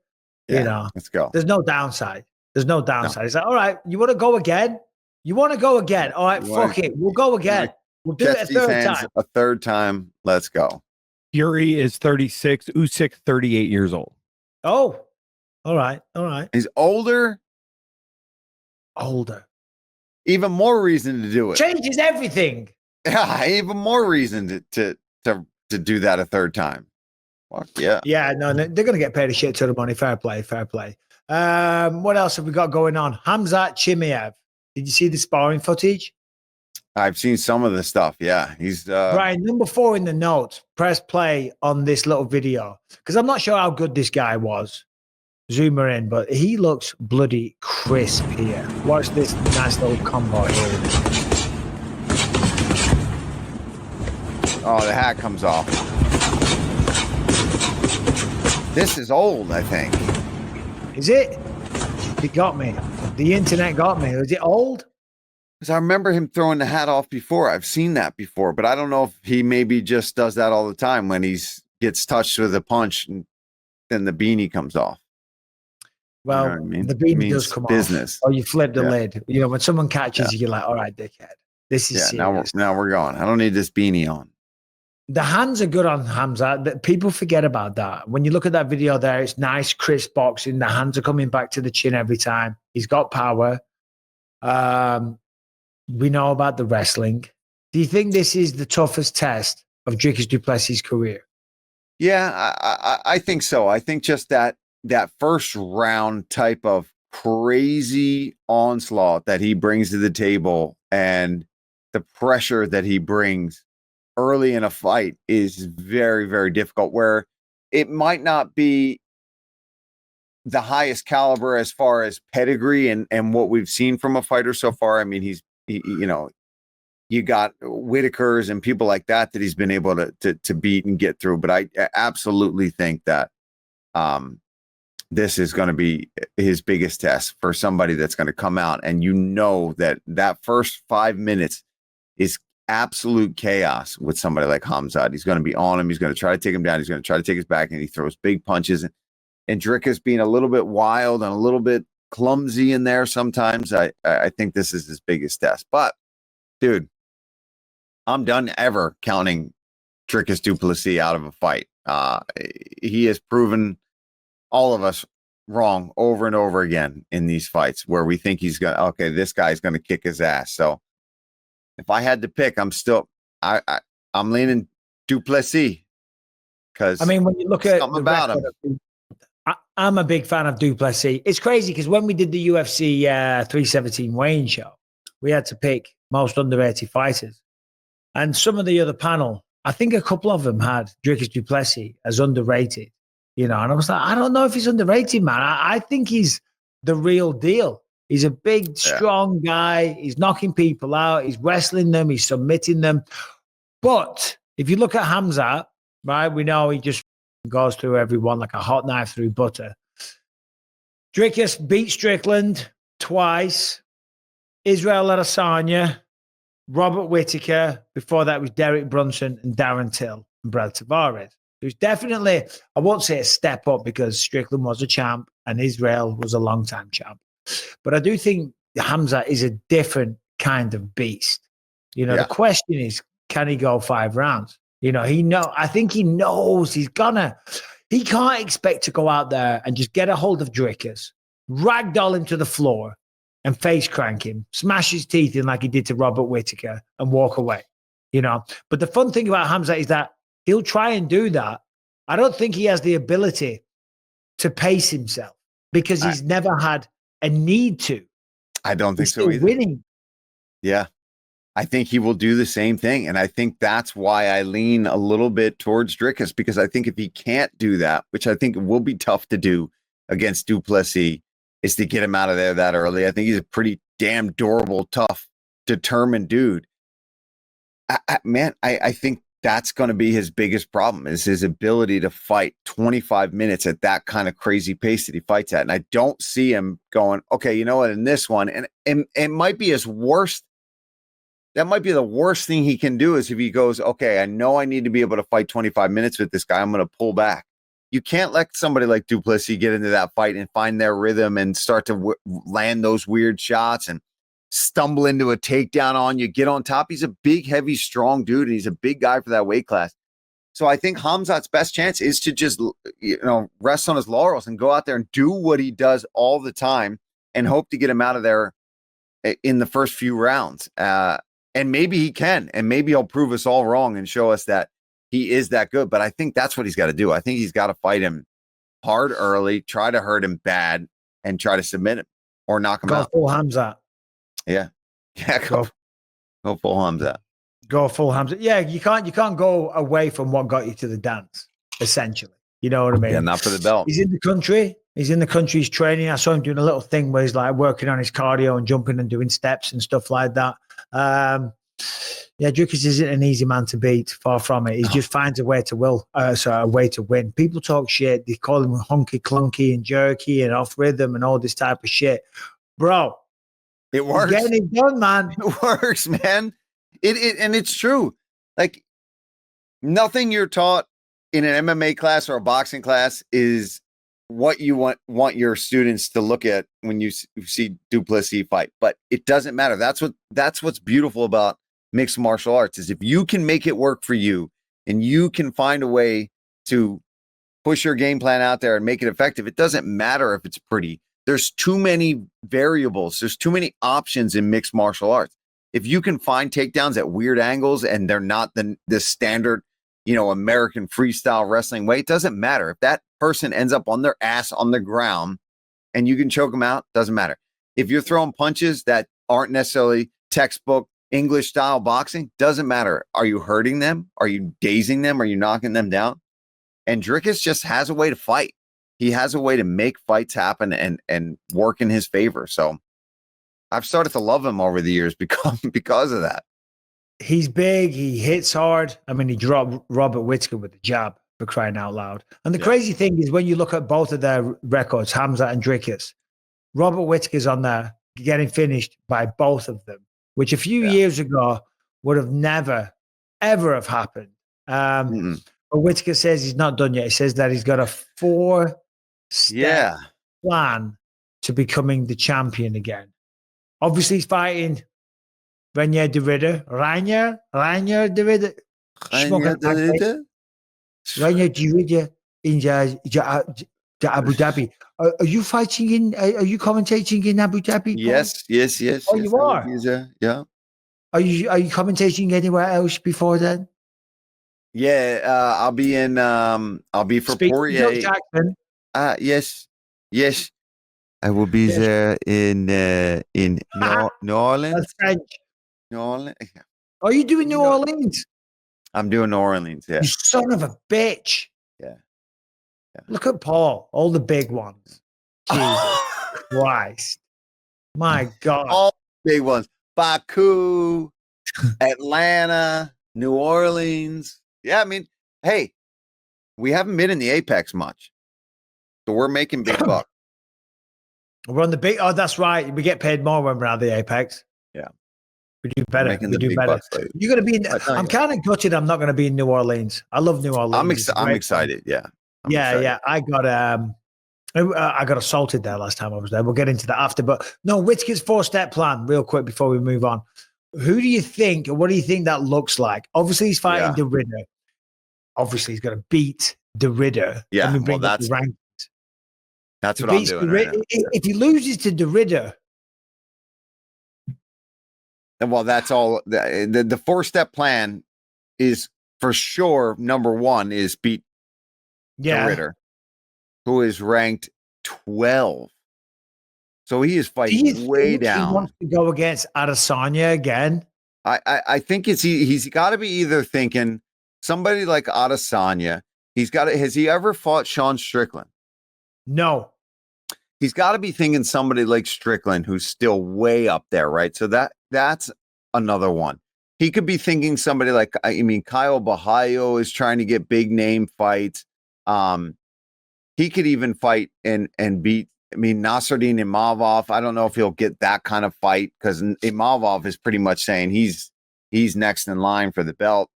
S4: Yeah,
S3: you know,
S4: let's go.
S3: There's no downside. There's no downside. No. He's like, all right, you want to go again? You want to go again? All right, fuck it. We'll go again. We'll do it a third time.
S4: A third time. Let's go.
S6: Fury is 36. Usyk, 38 years old.
S3: Oh, all right. All right.
S4: He's older. Even more reason to do it.
S3: Changes everything.
S4: Yeah, even more reason to do that a third time. Fuck yeah.
S3: Yeah, no, they're going to get paid a shit ton of money. Fair play, fair play. What else have we got going on? Khamzat Chimaev. Did you see the sparring footage?
S4: I've seen some of the stuff. Yeah, he's
S3: Brian, number 4 in the notes. Press play on this little video, because I'm not sure how good this guy was. zoom her in, but he looks bloody crisp here. Watch this nice little combo here.
S4: Oh, the hat comes off. This is old, I think.
S3: Is it? It got me. The internet got me. Is it old?
S4: Because I remember him throwing the hat off before. I've seen that before, but I don't know if he maybe just does that all the time when he's gets touched with a punch and then the beanie comes off.
S3: Well,
S4: You know what I mean?
S3: the beanie
S4: It means
S3: does come
S4: business.
S3: off. Or you flip the
S4: Yeah.
S3: lid. You know, when someone catches you, you're like, all right, dickhead. This is serious.
S4: Now we're going. I don't need this beanie on.
S3: The hands are good on Khamzat. People forget about that. When you look at that video there, it's nice, crisp boxing. The hands are coming back to the chin every time. He's got power. We know about the wrestling. Do you think this is the toughest test of Dricuss du Plessis' career?
S4: Yeah, I think so. I think just that first round type of crazy onslaught that he brings to the table and the pressure that he brings early in a fight is very, very difficult, where it might not be the highest caliber as far as pedigree and what we've seen from a fighter so far. I mean, you got Whitakers and people like that he's been able to beat and get through. But I absolutely think that this is going to be his biggest test for somebody that's going to come out. And you know that first 5 minutes is absolute chaos with somebody like Khamzat. He's going to be on him. He's going to try to take him down. He's going to try to take his back, and he throws big punches. And Dricuss being a little bit wild and a little bit clumsy in there sometimes. I think this is his biggest test. But, dude, I'm done ever counting Dricuss du Plessis out of a fight. He has proven all of us wrong over and over again in these fights where we think this guy's going to kick his ass. So if I had to pick, I'm leaning du Plessis, because
S3: I mean, when you look at
S4: something
S3: the
S4: about him.
S3: record, I'm a big fan of du Plessis. It's crazy because when we did the UFC 317 weighing show, we had to pick most underrated fighters. And some of the other panel, I think a couple of them had Dricuss du Plessis as underrated, and I was like, I don't know if he's underrated, man. I think he's the real deal. He's a big, strong guy. He's knocking people out. He's wrestling them. He's submitting them. But if you look at Khamzat, right, we know he just goes through everyone like a hot knife through butter. Dricuss beat Strickland twice. Israel Adesanya, Robert Whittaker. Before that was Derek Brunson and Darren Till and Brad Tavares. It was definitely, I won't say a step up because Strickland was a champ and Israel was a long-time champ. But I do think Khamzat is a different kind of beast. The question is, can he go 5 rounds? I think he knows he can't expect to go out there and just get a hold of Dricuss, ragdoll him to the floor and face crank him, smash his teeth in like he did to Robert Whittaker and walk away, But the fun thing about Khamzat is that he'll try and do that. I don't think he has the ability to pace himself because he's never had a need to.
S4: I don't think
S3: He's
S4: so
S3: still
S4: either.
S3: winning.
S4: Yeah. I think he will do the same thing. And I think that's why I lean a little bit towards Dricuss, because I think if he can't do that, which I think will be tough to do against du Plessis, is to get him out of there that early. I think he's a pretty damn durable, tough, determined dude. I think that's going to be his biggest problem, is his ability to fight 25 minutes at that kind of crazy pace that he fights at. And I don't see him going, okay, you know what, in this one, and it might be his worst. That might be the worst thing he can do, is if he goes, okay, I know I need to be able to fight 25 minutes with this guy, I'm going to pull back. You can't let somebody like du Plessis get into that fight and find their rhythm and start to land those weird shots and stumble into a takedown on you, get on top. He's a big, heavy, strong dude, and he's a big guy for that weight class. So I think Khamzat's best chance is to just, rest on his laurels and go out there and do what he does all the time and hope to get him out of there in the first few rounds. And maybe he can, and maybe he'll prove us all wrong and show us that he is that good. But I think that's what he's got to do. I think he's got to fight him hard early, try to hurt him bad, and try to submit him or knock him out.
S3: Go full Khamzat.
S4: Yeah. Go full Khamzat.
S3: Go full Khamzat. Yeah, you can't go away from what got you to the dance, essentially. You know what I mean?
S4: Yeah, not for the belt.
S3: He's in the country. He's in the country. He's training. I saw him doing a little thing where he's like working on his cardio and jumping and doing steps and stuff like that. Yeah, Dricuss isn't an easy man to beat. Far from it. He just finds a way to a way to win. People talk shit. They call him hunky clunky and jerky and off rhythm and all this type of shit. Bro,
S4: it works.
S3: He's getting it done, man.
S4: It works, man. And it's true. Like nothing you're taught in an MMA class or a boxing class is what you want your students to look at when you see Duplessis fight. But it doesn't matter. That's what's beautiful about mixed martial arts is if you can make it work for you and you can find a way to push your game plan out there and make it effective, it doesn't matter if it's pretty. There's too many variables. There's too many options in mixed martial arts. If you can find takedowns at weird angles and they're not the standard, American freestyle wrestling way, it doesn't matter. If that person ends up on their ass on the ground and you can choke them out, doesn't matter. If you're throwing punches that aren't necessarily textbook English style boxing, doesn't matter. Are you hurting them? Are you dazing them? Are you knocking them down? And Dricuss just has a way to fight. He has a way to make fights happen and work in his favor. So I've started to love him over the years because of that.
S3: He's big. He hits hard. I mean, he dropped Robert Whittaker with the jab, for crying out loud. And the crazy thing is when you look at both of their records, Khamzat and Dricuss, Robert Whittaker's on there getting finished by both of them, which a few years ago would have never, ever have happened. But Whittaker says he's not done yet. He says that he's got a 4-step plan to becoming the champion again. Obviously, he's fighting Rainier de Ridder. Rainier de Ridder. Rainier de Ridder in Abu Dhabi. Are you fighting are you commentating in Abu Dhabi?
S4: Yes.
S3: Oh, you are?
S4: Yeah.
S3: Are you commentating anywhere else before then?
S4: Yeah, I'll be for Poirier. Yes. I will be there in New Orleans.
S3: That's French.
S4: New Orleans.
S3: Are you doing New Orleans?
S4: I'm doing New Orleans, yeah.
S3: You son of a bitch.
S4: Yeah.
S3: Look at Paul, all the big ones. Jesus Christ. My God.
S4: All the big ones. Baku, Atlanta, New Orleans. Yeah, I mean, hey, we haven't been in the Apex much. So we're making big bucks.
S3: We're on the big. Oh, that's right. We get paid more when we're at the Apex.
S4: Yeah.
S3: We do better. We do better. You're going to be in. I'm kind of gutted I'm not going to be in New Orleans. I love New Orleans.
S4: I'm excited. Yeah.
S3: Yeah. I got assaulted there last time I was there. We'll get into that after. But no, Whittaker's 4-step plan, real quick before we move on. Who do you think, or what do you think that looks like? Obviously, he's fighting the Ridder. Obviously, he's going to beat the Ridder.
S4: Yeah,
S3: that's
S4: what I'm doing. Right now.
S3: If he loses to the Ridder,
S4: well, that's all. The 4-step plan is for sure. Number one is beat the Ridder, who is ranked 12. So he is fighting way down.
S3: He wants to go against Adesanya again.
S4: I think he's got to be either thinking somebody like Adesanya. Has he ever fought Sean Strickland?
S3: No.
S4: He's got to be thinking somebody like Strickland, who's still way up there, right? So that's another one. He could be thinking somebody like, Kyle Bahayo is trying to get big name fights. He could even fight and beat, Nasruddin Imavov. I don't know if he'll get that kind of fight because Imavov is pretty much saying he's next in line for the belt.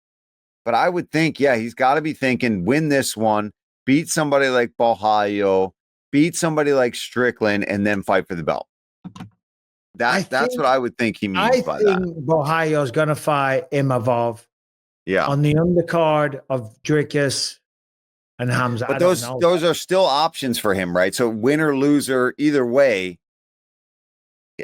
S4: But I would think, he's got to be thinking, win this one, beat somebody like Bahayo, beat somebody like Strickland, and then fight for the belt. That's what I would think he means by that. I think
S3: Bahayo's going to fight Imavov on the undercard of Dricuss and Khamzat.
S4: But those are still options for him, right? So win or loser, either way,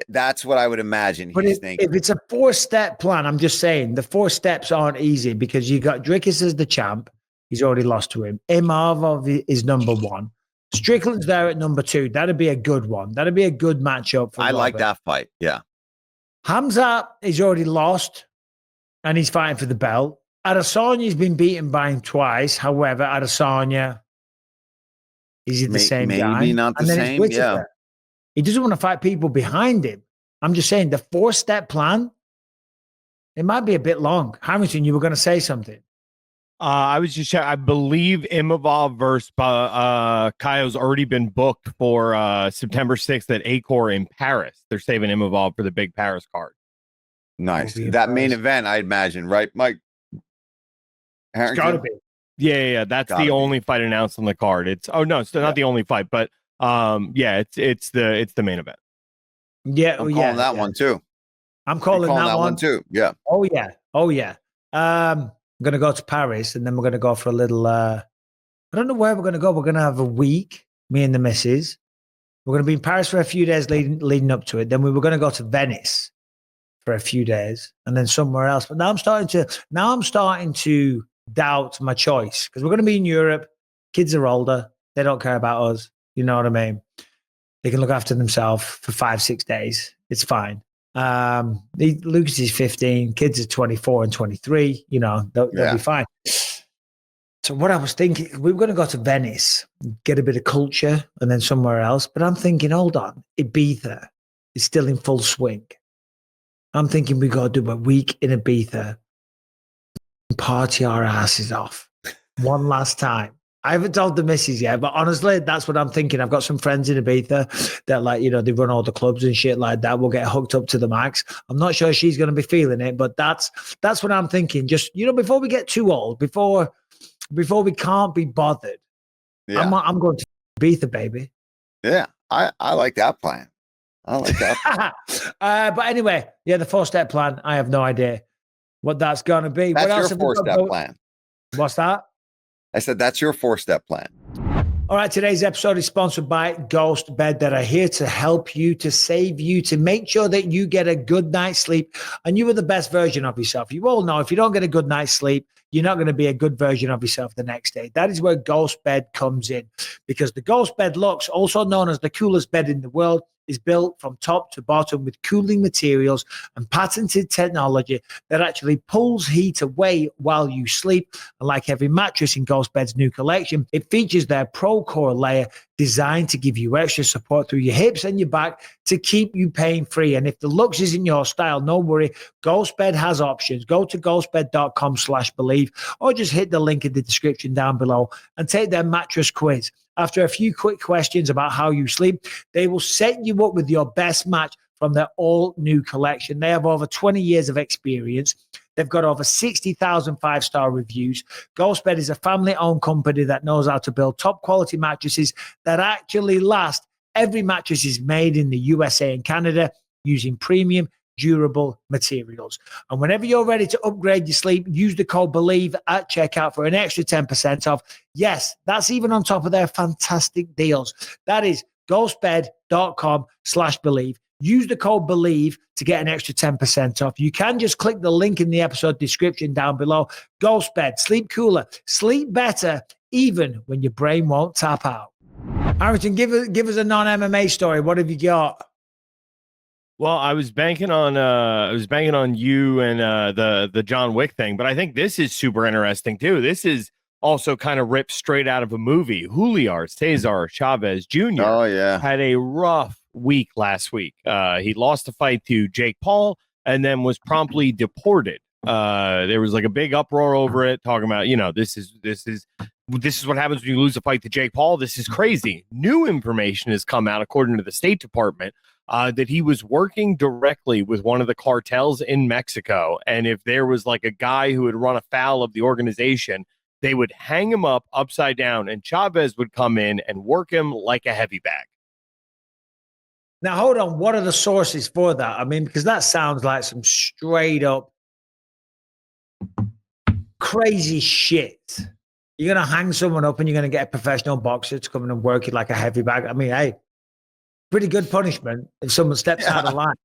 S4: that's what I would imagine he's thinking.
S3: If it's a 4-step plan, I'm just saying the 4 steps aren't easy because you got Dricuss as the champ. He's already lost to him. Imavov is number 1. Strickland's there at number 2. That'd be a good one. That'd be a good matchup for Robert.
S4: Like that fight. Yeah.
S3: Khamzat is already lost and he's fighting for the belt. Adesanya's been beaten by him twice. However, Adesanya Is he the same guy?
S4: Maybe not the
S3: And then it's
S4: same.
S3: Whittaker.
S4: Yeah.
S3: He doesn't want to fight people behind him. I'm just saying the 4-step plan, it might be a bit long. Harrington, you were going to say something.
S6: I was just checking. I believe Imavov versus Kaio's already been booked for September 6th at Acor in Paris. They're saving Imavov for the big Paris card.
S4: Nice. That main event, I imagine, right, Mike?
S3: It's got to be.
S6: Yeah. That's the only fight announced on the card. It's not the only fight, but it's the main event.
S3: Yeah,
S4: I'm calling that one too.
S3: I'm calling that one
S4: too. Yeah.
S3: Oh yeah. I'm gonna go to Paris, and then we're gonna go for a little. I don't know where we're gonna go. We're gonna have a week. Me and the missus. We're gonna be in Paris for a few days leading up to it. Then we were gonna go to Venice for a few days, and then somewhere else. But now I'm starting to doubt my choice, because we're gonna be in Europe. Kids are older. They don't care about us. You know what I mean? They can look after themselves for 5-6 days. It's fine. Lucas is 15. Kids are 24 and 23. You know, they'll be fine. So what I was thinking, we were going to go to Venice, get a bit of culture, and then somewhere else. But I'm thinking, hold on, Ibiza is still in full swing. I'm thinking we got to do a week in Ibiza and party our asses off one last time. I haven't told the missus yet, but honestly, that's what I'm thinking. I've got some friends in Ibiza that, they run all the clubs and shit like that. We'll get hooked up to the max. I'm not sure she's going to be feeling it, but that's what I'm thinking. Just, before we get too old, before we can't be bothered, I'm going to Ibiza, baby.
S4: Yeah, I like that plan. I like that.
S3: But anyway, the 4-step plan, I have no idea what that's going to be.
S4: That's
S3: what else
S4: your 4-step plan.
S3: What's that?
S4: I said, that's your 4-step plan.
S3: All right, today's episode is sponsored by Ghost Bed, that are here to help you, to save you, to make sure that you get a good night's sleep and you are the best version of yourself. You all know if you don't get a good night's sleep, you're not going to be a good version of yourself the next day. That is where Ghost Bed comes in, because the Ghost Bed Luxe, also known as the coolest bed in the world, is built from top to bottom with cooling materials and patented technology that actually pulls heat away while you sleep. And like every mattress in Ghost Bed's new collection, it features their Pro Core layer designed to give you extra support through your hips and your back to keep you pain-free. And if the looks isn't your style, no worry. Ghost Bed has options. Go to ghostbed.com/believe, or just hit the link in the description down below and take their mattress quiz. After a few quick questions about how you sleep, they will set you up with your best match from their all-new collection. They have over 20 years of experience. They've got over 60,000 5-star reviews. Ghostbed is a family-owned company that knows how to build top-quality mattresses that actually last. Every mattress is made in the USA and Canada using premium, durable materials. And whenever you're ready to upgrade your sleep, use the code BELIEVE at checkout for an extra 10% off. Yes, that's even on top of their fantastic deals. That is ghostbed.com/believe. Use the code BELIEVE to get an extra 10% off. You can just click the link in the episode description down below. Ghostbed, sleep cooler, sleep better, even when your brain won't tap out. Harrington, give us a non-MMA story. What have you got?
S6: Well, I was banking on you and the John Wick thing, but I think this is super interesting too. This is also kind of ripped straight out of a movie. Juliar Cesar Chavez Jr. Had a rough week last week. He lost a fight to Jake Paul and then was promptly deported. There was like a big uproar over it, talking about, this is what happens when you lose a fight to Jake Paul. This is crazy. New information has come out, according to the State Department, that he was working directly with one of the cartels in Mexico. And if there was like a guy who had run afoul of the organization, they would hang him up upside down and Chavez would come in and work him like a heavy bag.
S3: Now, hold on. What are the sources for that? I mean, because that sounds like some straight up crazy shit. You're going to hang someone up and you're going to get a professional boxer to come in and work it like a heavy bag. I mean, hey, pretty good punishment if someone steps out of line.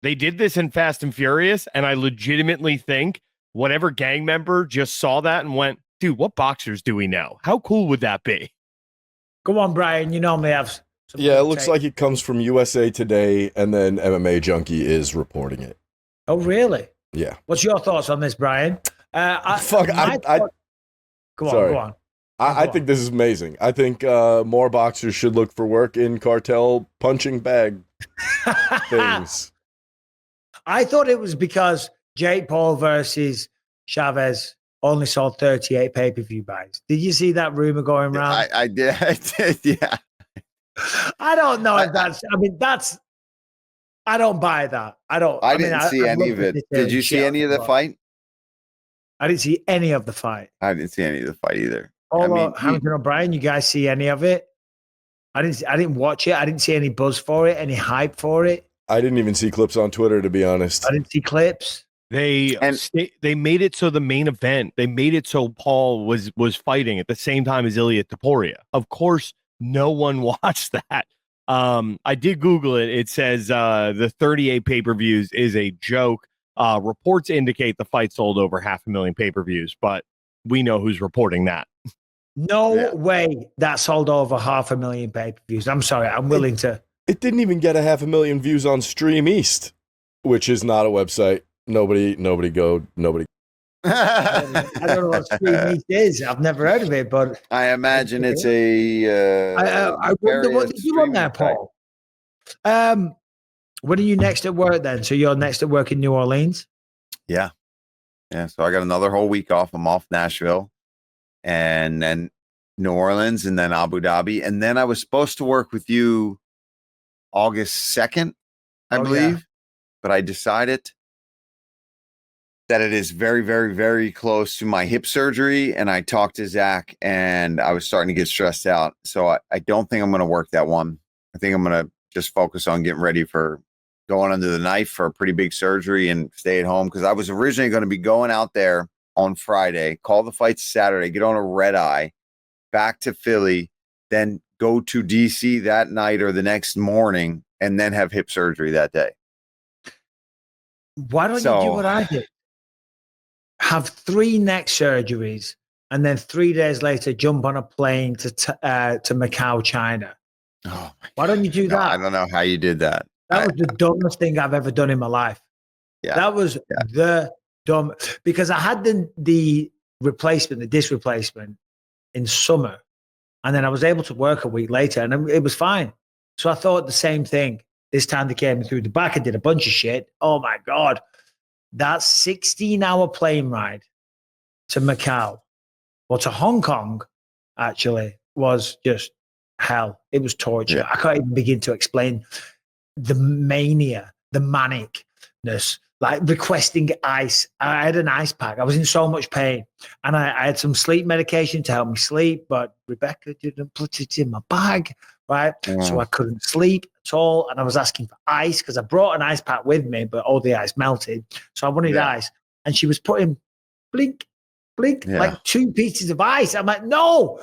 S6: They did this in Fast and Furious, and I legitimately think whatever gang member just saw that and went, dude, what boxers do we know? How cool would that be?
S3: Go on, Brian. You normally have
S5: Yeah, it looks like it comes from USA Today, and then MMA Junkie is reporting it.
S3: Oh, really?
S5: Yeah.
S3: What's your thoughts on this, Brian?
S5: Go on.
S3: Go on.
S5: I think this is amazing. I think more boxers should look for work in cartel punching bag things.
S3: I thought it was because Jake Paul versus Chavez only sold 38 pay-per-view buys. Did you see that rumor going around?
S4: I did. I did. Yeah.
S3: I don't know if that's. I mean, that's. I don't buy that. I don't.
S4: I didn't see any of it. Did you see any of the fight?
S3: I didn't see any of the fight.
S4: I didn't see any of the fight either.
S3: Hamilton O'Brien, you guys see any of it? I didn't watch it. I didn't see any buzz for it, any hype for it.
S5: I didn't even see clips on Twitter, to be honest.
S3: I didn't see clips.
S6: They made it so the main event, they made it so Paul was fighting at the same time as Ilia Topuria. Of course, no one watched that. I did Google it. It says the 38 pay-per-views is a joke. Reports indicate the fight sold over 500,000 pay-per-views, but we know who's reporting that.
S3: No way that sold over 500,000 pay-per-views. I'm sorry. I'm willing to.
S5: It didn't even get 500,000 views on Stream East, which is not a website. Nobody.
S3: I don't know what Stream East is. I've never heard of it, but
S4: I imagine it's a.
S3: I wonder what they do on there, Paul. When are you next at work then? So you're next at work in New Orleans?
S4: Yeah. So I got another whole week off. I'm off Nashville, and then New Orleans, and then Abu Dhabi, and then I was supposed to work with you August 2nd, I believe, but I decided that it is very, very, very close to my hip surgery. And I talked to Zach and I was starting to get stressed out. So I don't think I'm going to work that one. I think I'm going to just focus on getting ready for going under the knife for a pretty big surgery and stay at home. Cause I was originally going to be going out there on Friday, call the fight Saturday, get on a red eye back to Philly, then go to DC that night or the next morning and then have hip surgery that day.
S3: Why don't you do what I did? Have 3 neck surgeries, and then 3 days later jump on a plane to Macau, China.
S4: Oh,
S3: why don't you do that?
S4: I don't know how you did that.
S3: That was the dumbest thing I've ever done in my life.
S4: Yeah,
S3: that was the dumb, because I had the replacement, the disc replacement in summer, and then I was able to work a week later, and it was fine. So I thought the same thing. This time they came through the back and did a bunch of shit. Oh my God. That 16-hour plane ride to Macau, or to Hong Kong, actually, was just hell. It was torture.
S4: Yeah.
S3: I can't even begin to explain the mania, the manicness, like requesting ice. I had an ice pack. I was in so much pain. And I had some sleep medication to help me sleep, but Rebecca didn't put it in my bag, right? So I couldn't sleep at all. And I was asking for ice because I brought an ice pack with me, but all the ice melted. So I wanted ice. And she was putting blink, like 2 pieces of ice. I'm like, no,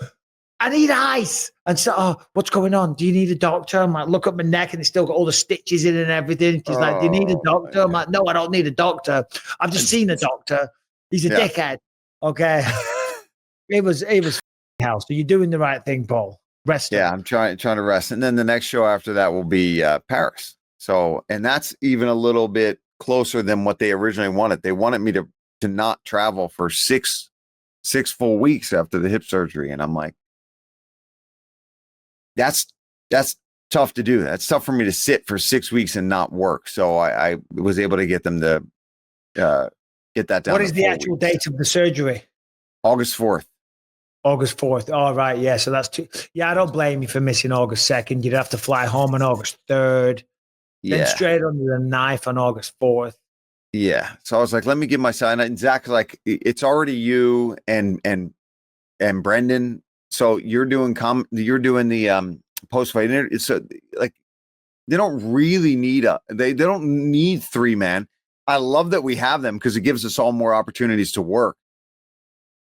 S3: I need ice. And so, what's going on? Do you need a doctor? I'm like, look at my neck and it's still got all the stitches in and everything. She's like, do you need a doctor? I'm like, no, I don't need a doctor. I've just seen a doctor. He's a dickhead. Okay. it was hell. So you're doing the right thing, Paul. Rest.
S4: Yeah, I'm trying to rest. And then the next show after that will be Paris. So, and that's even a little bit closer than what they originally wanted. They wanted me to not travel for six full weeks after the hip surgery. And I'm like, that's tough to do. That's tough for me to sit for 6 weeks and not work. So I was able to get them to get that down.
S3: What is the actual date of the surgery?
S4: August 4th.
S3: August 4th. All right. Yeah. So that's I don't blame you for missing August 2nd. You'd have to fly home on August 3rd. Then straight under the knife on August 4th.
S4: Yeah. So I was like, let me give my sign. And Zach, like, it's already you and Brendan. So you're doing the post fight. So like, they don't really need they don't need 3 man. I love that we have them because it gives us all more opportunities to work.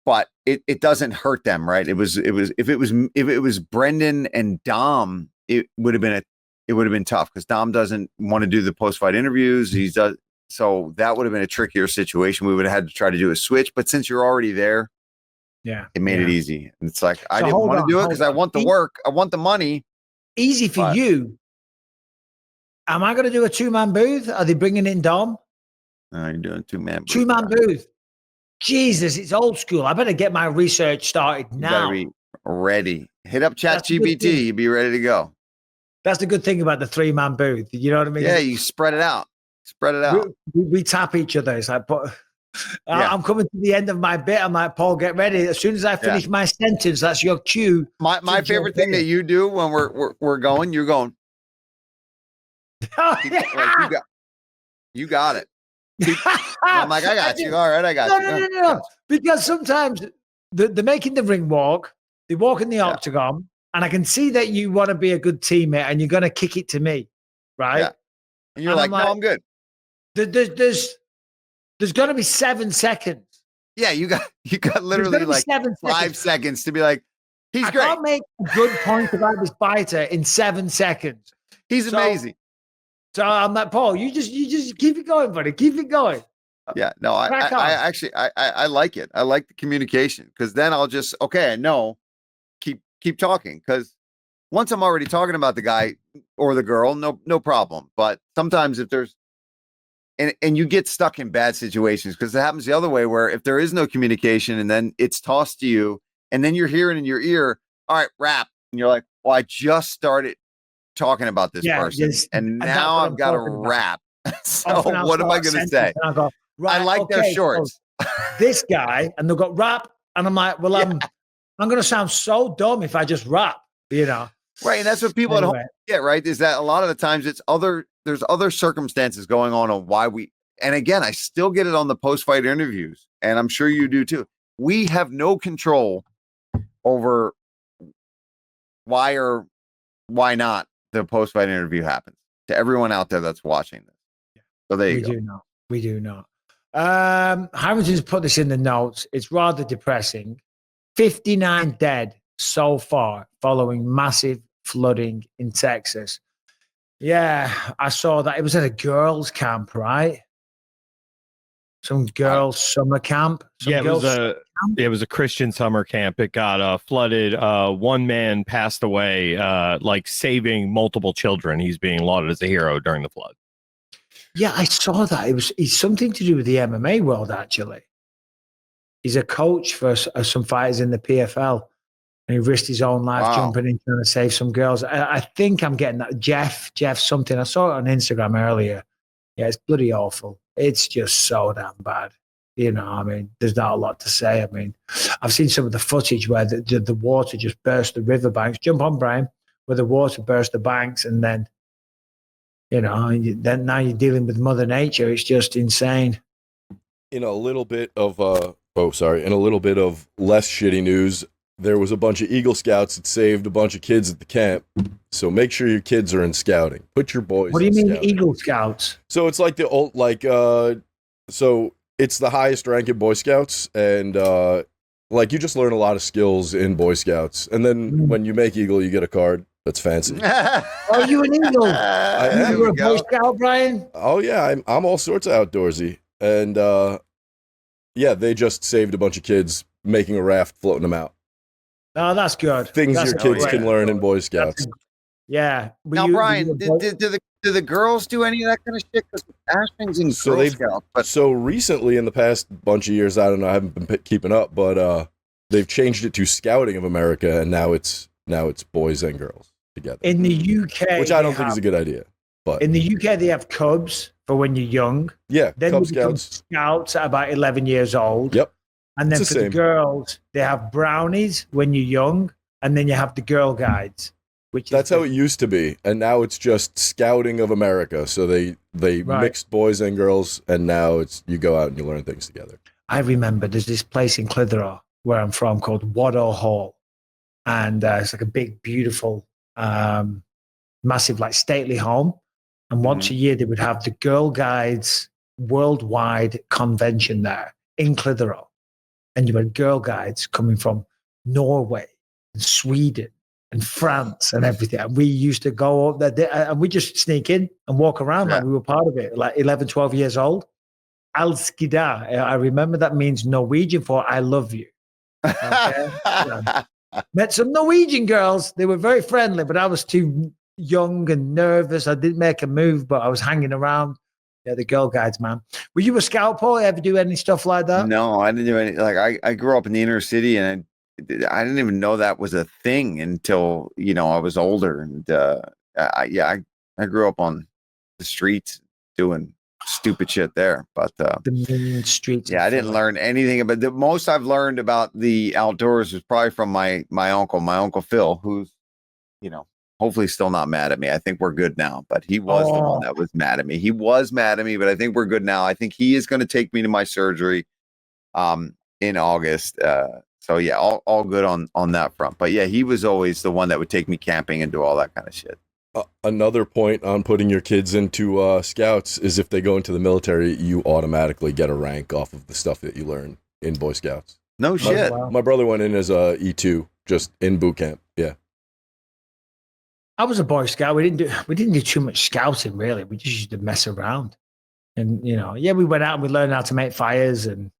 S4: But it doesn't hurt them, right? If it was Brendan and Dom, it would have been tough because Dom doesn't want to do the post fight interviews. So that would have been a trickier situation. We would have had to try to do a switch. But since you're already there, it made it easy. And it's like I didn't want to do it because I want the work, I want the money.
S3: Easy for you. Am I going to do a 2-man booth? Are they bringing in Dom?
S4: No, you're doing 2-man booth.
S3: 2-man booth. Jesus, it's old school. I better get my research started
S4: You better
S3: now.
S4: be ready. Hit up
S3: That's the good
S4: ChatGPT.
S3: thing.
S4: You'll be ready to go.
S3: That's the good thing about the 3-man booth. You know what I mean?
S4: Yeah, you spread it out. Spread it out.
S3: We tap each other. It's like, but
S4: Yeah.
S3: I'm coming to the end of my bit. I'm like, Paul, get ready. As soon as I finish my sentence, that's your cue.
S4: My favorite thing that you do when we're going, you're going.
S3: Oh,
S4: Like, you got it. I'm like, I got you. All right, I got you.
S3: No. Because sometimes they're making the ring walk, they walk in the octagon, and I can see that you want to be a good teammate and you're going to kick it to me, right?
S4: Yeah. And you're like, no, I'm good.
S3: There's going to be 7 seconds.
S4: Yeah, you got literally like 5 seconds to be like, he's great.
S3: I can't make a good point about this fighter in 7 seconds.
S4: He's amazing.
S3: So I'm like, Paul, you just keep it going, buddy. Keep it going.
S4: Yeah, no, I actually like it. I like the communication because then I'll just I know, keep talking because once I'm already talking about the guy or the girl, no problem. But sometimes if there's and you get stuck in bad situations because it happens the other way where if there is no communication and then it's tossed to you and then you're hearing in your ear, all right, rap, and you're like, well, I just started talking about this person and now I've got to rap. So what am I going to say?
S3: Go, right,
S4: I like their shorts.
S3: So this guy, and they'll go rap, and I'm like, well, I'm going to sound so dumb if I just rap, you know?
S4: Right, and that's what people at home get, right? Is that a lot of the times there's other circumstances going on why we, and again, I still get it on the post-fight interviews, and I'm sure you do too. We have no control over why or why not the post-fight interview happens to everyone out there that's watching this. So there you go.
S3: We do not. Harrington's put this in the notes. It's rather depressing. 59 dead so far following massive flooding in Texas. Yeah, I saw that. It was at a girls' camp, right? Some girls' summer camp.
S6: It was a Christian summer camp. It got flooded. One man passed away, like saving multiple children. He's being lauded as a hero during the flood.
S3: Yeah, I saw that. It's something to do with the MMA world, actually. He's a coach for some fighters in the PFL. And he risked his own life jumping in trying to save some girls. I think I'm getting that. Jeff something. I saw it on Instagram earlier. Yeah, it's bloody awful. It's just so damn bad. You know, I mean, there's not a lot to say. I mean, I've seen some of the footage where the water just burst the riverbanks. Jump on, Brian, where the water burst the banks, and then, you know, then now you're dealing with Mother Nature. It's just insane.
S5: In a little bit of in a little bit of less shitty news, there was a bunch of Eagle Scouts that saved a bunch of kids at the camp. So make sure your kids are in scouting. Put your boys.
S3: What do you mean,
S5: scouting.
S3: Eagle Scouts?
S5: So it's like the old, so it's the highest rank in Boy Scouts, and you just learn a lot of skills in Boy Scouts, and then when you make Eagle, you get a card that's fancy.
S3: Oh, you an Eagle? You were a Boy Scout, Brian?
S5: Oh yeah, I'm all sorts of outdoorsy, and they just saved a bunch of kids making a raft, floating them out.
S3: Oh, that's good.
S5: Things your kids can learn in Boy Scouts.
S3: Yeah.
S4: Now, Brian, do the girls do any of that kind of shit? Because Ashton's in Girl Scouts.
S5: So recently, in the past bunch of years, I don't know, I haven't been keeping up, but they've changed it to Scouting of America, and now it's boys and girls together.
S3: In the UK,
S5: which I don't think is a good idea. But
S3: in the UK, they have Cubs for when you're young.
S5: Yeah,
S3: then
S5: Cub
S3: you become Scouts at about 11 years old.
S5: Yep.
S3: And then for the girls, they have Brownies when you're young, and then you have the Girl Guides.
S5: That's how it used to be, and now it's just Scouting of America. So they mixed boys and girls, and now it's you go out and you learn things together.
S3: I remember there's this place in Clitheroe where I'm from called Waddell Hall, and it's like a big, beautiful, massive, like stately home. And once a year they would have the Girl Guides worldwide convention there in Clitheroe, and you had Girl Guides coming from Norway and Sweden and France and everything. And we used to go up there and we just sneak in and walk around like we were part of it, like 11, 12 years old. Alskida. I remember that means Norwegian for I love you. Okay? Met some Norwegian girls. They were very friendly, but I was too young and nervous. I didn't make a move, but I was hanging around. Yeah, the Girl Guides, man. Were you a scout, Paul? Ever do any stuff like that?
S4: No, I didn't do any. Like I grew up in the inner city, and I didn't even know that was a thing until I was older. And I grew up on the streets doing stupid shit there. But
S3: The mean streets.
S4: I didn't learn anything about the most I've learned about the outdoors was probably from my uncle Phil, who's hopefully still not mad at me. I think we're good now, but he was the one that was mad at me. He was mad at me, but I think we're good now. I think he is going to take me to my surgery in August. So yeah, all good on that front. But yeah, he was always the one that would take me camping and do all that kind of shit.
S5: Another point on putting your kids into scouts is if they go into the military, you automatically get a rank off of the stuff that you learn in Boy Scouts.
S4: No shit.
S5: My brother went in as a E2 just in boot camp. Yeah.
S3: I was a Boy Scout. We didn't do too much scouting really. We just used to mess around. And we went out and we learned how to make fires, and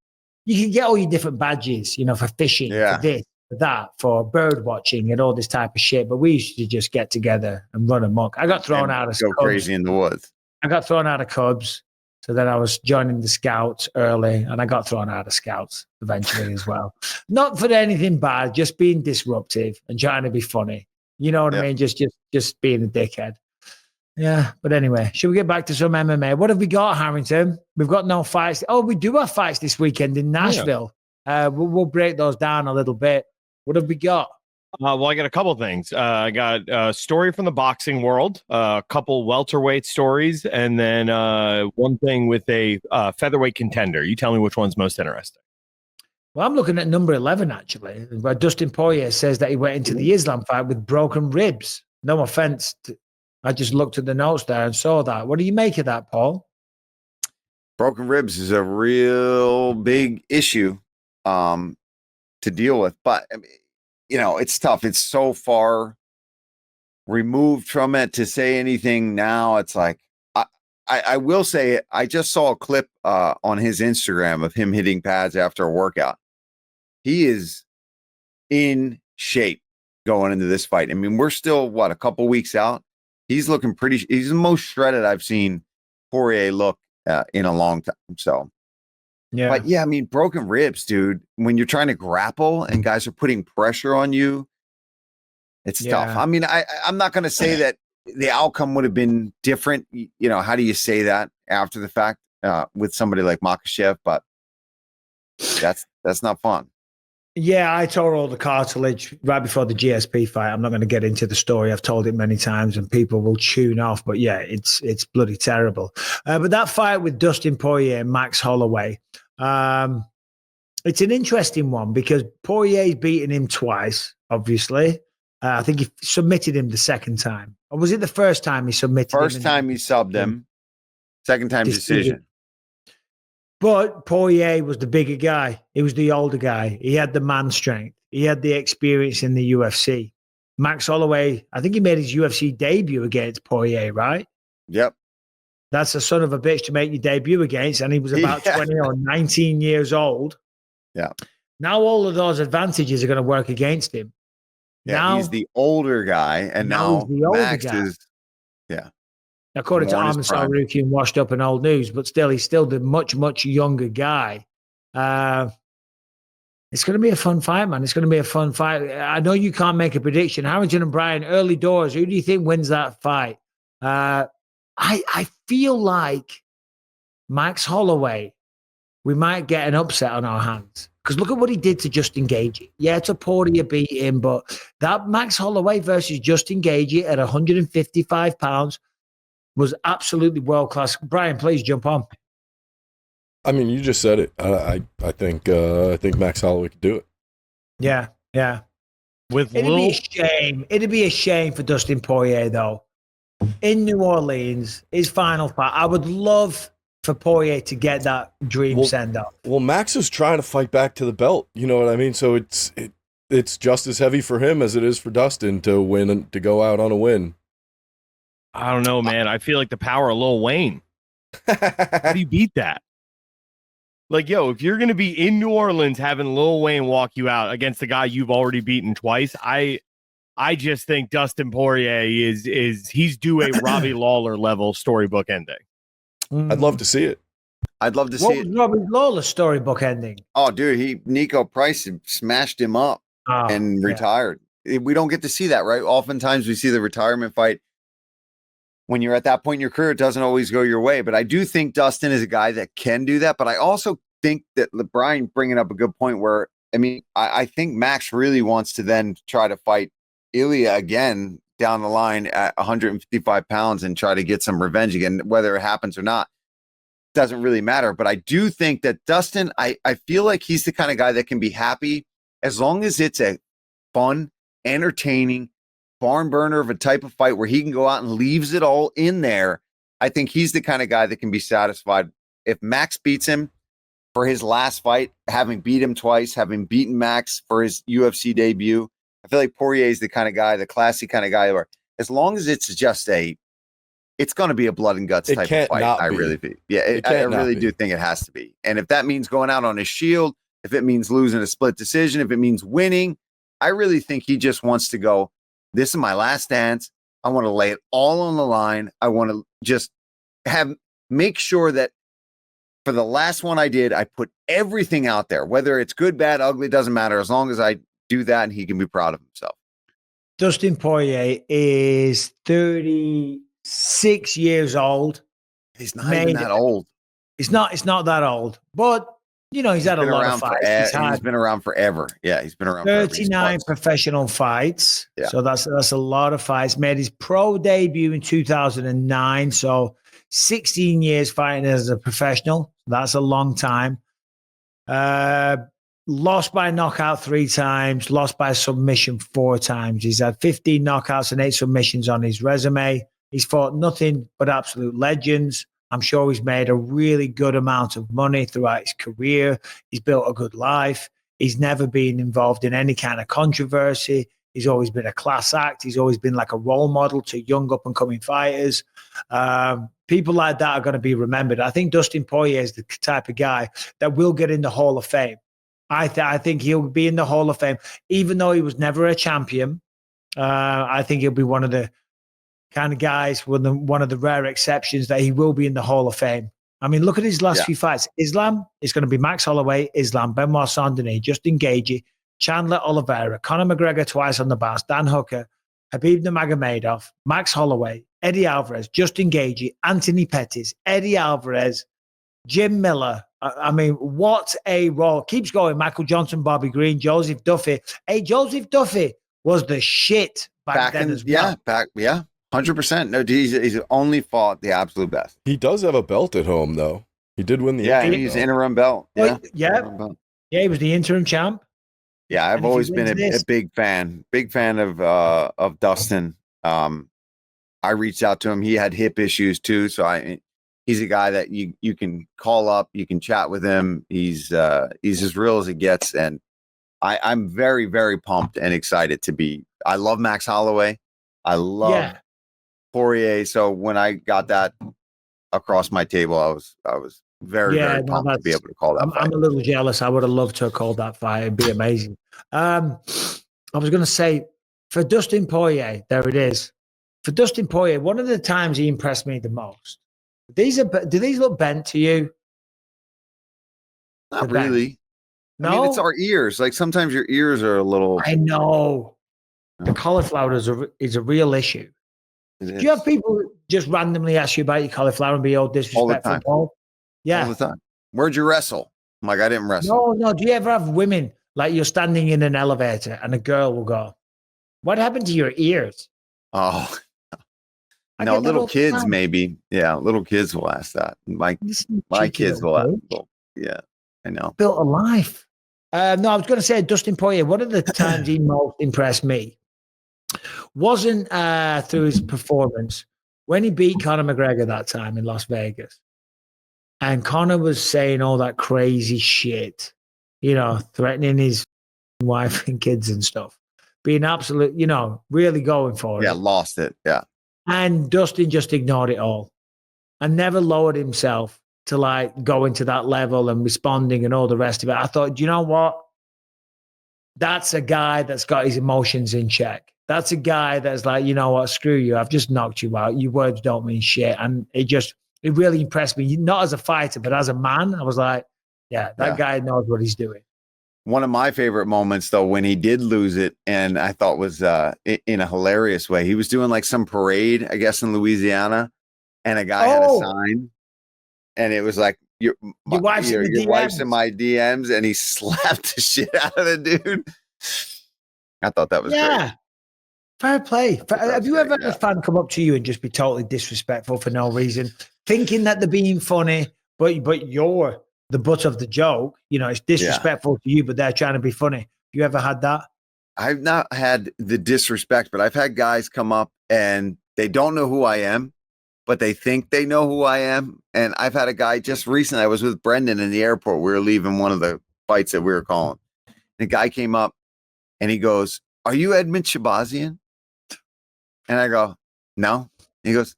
S3: you can get all your different badges, for fishing, for this, for that, for bird watching and all this type of shit. But we used to just get together and run amok. I got thrown out of
S4: go crazy in the woods.
S3: I got thrown out of Cubs. So then I was joining the Scouts early, and I got thrown out of Scouts eventually as well. Not for anything bad, just being disruptive and trying to be funny. You know what I mean? Just being a dickhead. Yeah. But anyway, should we get back to some MMA? What have we got, Harrington? We've got no fights. Oh, we do have fights this weekend in Nashville. Yeah. We'll break those down a little bit. What have we got?
S6: Well, I got a couple things. I got a story from the boxing world, a couple welterweight stories, and then one thing with a featherweight contender. You tell me which one's most interesting.
S3: Well, I'm looking at number 11, actually, where Dustin Poirier says that he went into the Islam fight with broken ribs. No offense. I just looked at the notes there and saw that. What do you make of that, Paul?
S4: Broken ribs is a real big issue to deal with. But, I mean, it's tough. It's so far removed from it to say anything now. It's like, I will say, I just saw a clip on his Instagram of him hitting pads after a workout. He is in shape going into this fight. I mean, we're still, a couple weeks out? He's looking he's the most shredded I've seen Poirier look in a long time. So, yeah. But yeah, I mean, broken ribs, dude, when you're trying to grapple and guys are putting pressure on you, it's tough. I mean, I'm not going to say that the outcome would have been different. How do you say that after the fact with somebody like Makhachev? But that's not fun.
S3: Yeah, I tore all the cartilage right before the GSP fight. I'm not going to get into the story. I've told it many times and people will tune off. But yeah, it's bloody terrible. But that fight with Dustin Poirier and Max Holloway, it's an interesting one because Poirier's beaten him twice, obviously. I think he submitted him the second time. Or was it the first time he submitted him?
S4: First time he subbed him. Second time decision.
S3: But Poirier was the bigger guy. He was the older guy. He had the man strength. He had the experience in the UFC. Max Holloway, I think he made his UFC debut against Poirier, right?
S4: Yep.
S3: That's a son of a bitch to make your debut against. And he was about 20 or 19 years old.
S4: Yeah.
S3: Now all of those advantages are going to work against him.
S4: Yeah,
S3: now,
S4: he's the older guy. And now Max is,
S3: according to Armin Sarukian, washed up and old news, but still, he's still the much, much younger guy. It's going to be a fun fight, man. It's going to be a fun fight. I know you can't make a prediction. Harrington and Brian, early doors, who do you think wins that fight? I feel like Max Holloway, we might get an upset on our hands. Because look at what he did to Justin Gaethje. Yeah, it's a Poirier beat him, but that Max Holloway versus Justin Gaethje at 155 pounds was absolutely world class. Brian, please jump on.
S5: I mean, you just said it. I think Max Holloway could do it.
S3: Yeah. It'd be a shame. It'd be a shame for Dustin Poirier though. In New Orleans, his final fight. I would love for Poirier to get that dream send up.
S5: Well, Max is trying to fight back to the belt. You know what I mean? So it's just as heavy for him as it is for Dustin to win and to go out on a win.
S6: I don't know, man. I feel like the power of Lil Wayne. How do you beat that? Like, if you're going to be in New Orleans having Lil Wayne walk you out against the guy you've already beaten twice, I just think Dustin Poirier he's due a Robbie Lawler level storybook ending.
S5: I'd love to see it.
S4: I'd love to
S3: What
S4: see
S3: was
S4: it.
S3: Robbie Lawler's storybook ending?
S4: Oh, dude, Nico Price smashed him up and retired. We don't get to see that, right? Oftentimes we see the retirement fight. When you're at that point in your career, it doesn't always go your way. But I do think Dustin is a guy that can do that. But I also think that Brian bringing up a good point where, I mean, I think Max really wants to then try to fight Ilya again down the line at 155 pounds and try to get some revenge again. Whether it happens or not doesn't really matter. But I do think that Dustin, I feel like he's the kind of guy that can be happy as long as it's a fun, entertaining, barn burner of a type of fight where he can go out and leaves it all in there. I think he's the kind of guy that can be satisfied. If Max beats him for his last fight, having beat him twice, having beaten Max for his UFC debut, I feel like Poirier is the kind of guy, the classy kind of guy where as long as it's just it's going to be a blood and guts type of fight. I really do. Yeah, I really do think it has to be. And if that means going out on his shield, if it means losing a split decision, if it means winning, I really think he just wants to go, this is my last dance. I want to lay it all on the line. I want to just make sure that for the last one I did, I put everything out there, whether it's good, bad, ugly, doesn't matter. As long as I do that and he can be proud of himself.
S3: Dustin Poirier is 36 years old.
S4: He's not even that old.
S3: It's not that old, but you know, he's had a lot of fights.
S4: He's been around forever. Yeah, he's been around
S3: 39 professional fights. Yeah. So that's a lot of fights. Made his pro debut in 2009. So 16 years fighting as a professional. That's a long time. Lost by knockout 3 times, lost by submission 4 times. He's had 15 knockouts and 8 submissions on his resume. He's fought nothing but absolute legends. I'm sure he's made a really good amount of money throughout his career. He's built a good life. He's never been involved in any kind of controversy. He's always been a class act. He's always been like a role model to young up and coming fighters. People like that are going to be remembered. I think Dustin Poirier is the type of guy that will get in the Hall of Fame. I think he'll be in the Hall of Fame, even though he was never a champion. I think he'll be one of the kind of guys, one of the rare exceptions that he will be in the Hall of Fame. I mean, look at his last few fights. Islam is going to be Max Holloway, Benoit Saint-Denis, Justin Gaethje, Chandler Oliveira, Conor McGregor twice on the bars, Dan Hooker, Khabib Nurmagomedov, Max Holloway, Eddie Alvarez, Justin Gaethje, Anthony Pettis, Eddie Alvarez, Jim Miller. I mean, what a role. Keeps going. Michael Johnson, Bobby Green, Joseph Duffy. Hey, Joseph Duffy was the shit back then as well.
S4: 100%. No, he's only fought the absolute best.
S5: He does have a belt at home, though. He did win the
S4: he's interim belt. Yeah,
S3: he was the interim champ.
S4: Yeah, I've always been a big fan of Dustin. I reached out to him. He had hip issues too, so he's a guy that you can call up, you can chat with him. He's as real as it gets, and I'm very, very pumped and excited to be. I love Max Holloway. I love Poirier. So when I got that across my table, I was very, very pumped to be able to call that fight.
S3: I'm a little jealous. I would have loved to have called that fight. It'd be amazing. I was going to say, for Dustin Poirier, there it is. For Dustin Poirier, one of the times he impressed me the most. Do these look bent to you?
S4: Not really.
S3: No,
S4: I mean, it's our ears. Like sometimes your ears are a little.
S3: I know. The cauliflower is a real issue. Do you have people just randomly ask you about your cauliflower and be all disrespectful?
S4: All the time.
S3: Yeah.
S4: All the time. Where'd you wrestle? I'm like, I didn't wrestle.
S3: No. Do you ever have women like you're standing in an elevator and a girl will go, "What happened to your ears?"
S4: Oh, no, little kids maybe. Yeah, little kids will ask that. My kids will ask. Yeah, I know.
S3: Built a life. No, I was going to say Dustin Poirier. One of the times he most impressed me wasn't through his performance when he beat Conor McGregor that time in Las Vegas. And Conor was saying all that crazy shit, threatening his wife and kids and stuff, being absolute, really going for it.
S4: Yeah, lost it. Yeah.
S3: And Dustin just ignored it all and never lowered himself to like go into that level and responding and all the rest of it. I thought, you know what? That's a guy that's got his emotions in check. That's a guy that's like, you know what? Screw you. I've just knocked you out. Your words don't mean shit. And It really impressed me. Not as a fighter, but as a man, I was like, yeah, that guy knows what he's doing.
S4: One of my favorite moments, though, when he did lose it, and I thought was in a hilarious way. He was doing like some parade, I guess, in Louisiana, and a guy had a sign, and it was like, your wife's in my DMs, and he slapped the shit out of the dude. I thought that was great.
S3: Fair play. Have you ever had a fan come up to you and just be totally disrespectful for no reason, thinking that they're being funny, but you're the butt of the joke? You know, it's disrespectful to you, but they're trying to be funny. You ever had that?
S4: I've not had the disrespect, but I've had guys come up and they don't know who I am, but they think they know who I am. And I've had a guy just recently, I was with Brendan in the airport. We were leaving one of the fights that we were calling. The guy came up and he goes, "Are you Edmund Shabazian?" And I go, "No." He goes,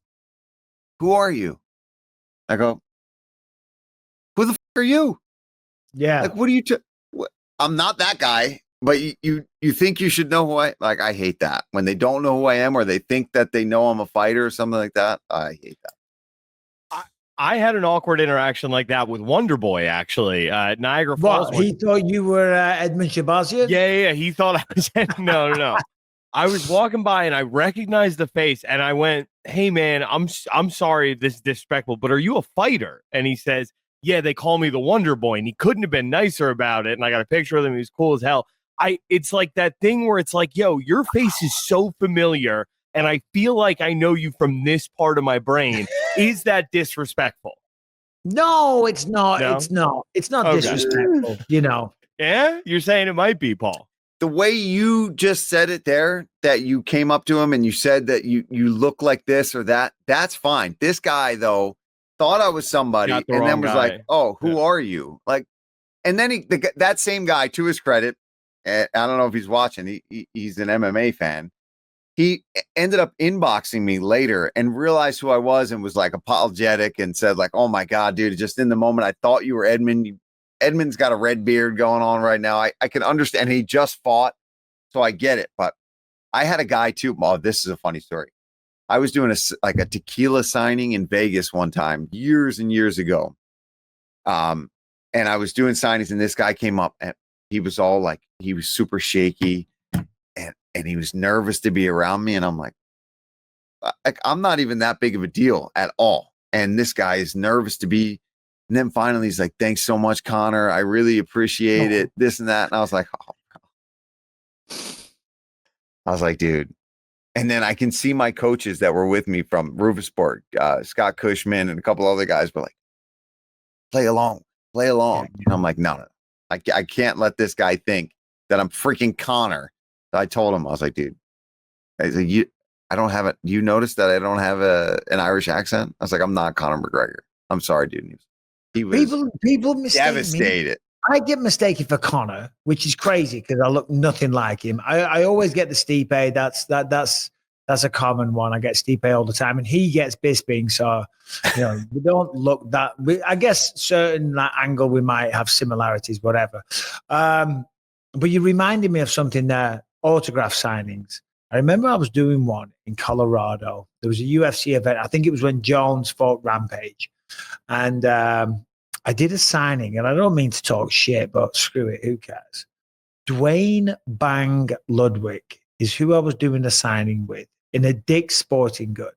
S4: "Who are you?" I go, "Who the are you?"
S3: Yeah.
S4: Like, what are you? I'm not that guy, but you think you should know who I hate that when they don't know who I am or they think that they know I'm a fighter or something like that. I hate that.
S6: I had an awkward interaction like that with Wonder Boy, actually. Niagara Falls.
S3: What? He thought you were Edmund Shabazian?
S6: Yeah. He thought I was. No. I was walking by and I recognized the face and I went, "Hey man, I'm sorry this is disrespectful, but are you a fighter?" And he says, "Yeah, they call me the Wonder Boy." And he couldn't have been nicer about it. And I got a picture of him. He was cool as hell. It's like that thing where it's like, yo, your face is so familiar and I feel like I know you from this part of my brain. Is that disrespectful?
S3: No, it's not.
S6: No?
S3: It's not disrespectful, you know.
S6: Yeah? You're saying it might be, Paul.
S4: The way you just said it there, that you came up to him and you said that you look like this or that, that's fine. This guy, though, thought I was somebody and then was like, "Oh, who are you?" Like, and then that same guy, to his credit, I don't know if he's watching. He's an MMA fan. He ended up inboxing me later and realized who I was and was like apologetic and said like, "Oh my God, dude, just in the moment, I thought you were Edmund. Edmund's got a red beard going on right now. I can understand. He just fought, so I get it." But I had a guy too. Oh, this is a funny story. I was doing a tequila signing in Vegas one time years and years ago. And I was doing signings and this guy came up and he was all like, he was super shaky and he was nervous to be around me. And I'm like, I'm not even that big of a deal at all. And this guy is nervous to be. And then finally he's like, "Thanks so much, Connor. I really appreciate it." This and that. And I was like, dude. And then I can see my coaches that were with me from Ruvensport, Scott Cushman and a couple other guys were like, play along. And I'm like, no. I can't let this guy think that I'm freaking Connor. So I told him, I was like, dude, I don't have it. You notice that I don't have an Irish accent? I was like, I'm not Conor McGregor. I'm sorry, dude. He was
S3: people mistake
S4: devastated.
S3: I get mistaken for Connor, which is crazy because I look nothing like him. I always get the Stipe. That's a common one. I get Stipe all the time, and he gets Bisping. So, you know, we don't look that. I guess certain that angle we might have similarities, whatever. But you reminded me of something there. Autograph signings. I remember I was doing one in Colorado. There was a UFC event. I think it was when Jones fought Rampage, and I did a signing, and I don't mean to talk shit, but screw it, who cares? Dwayne Bang Ludwig is who I was doing the signing with in a Dick's Sporting Good.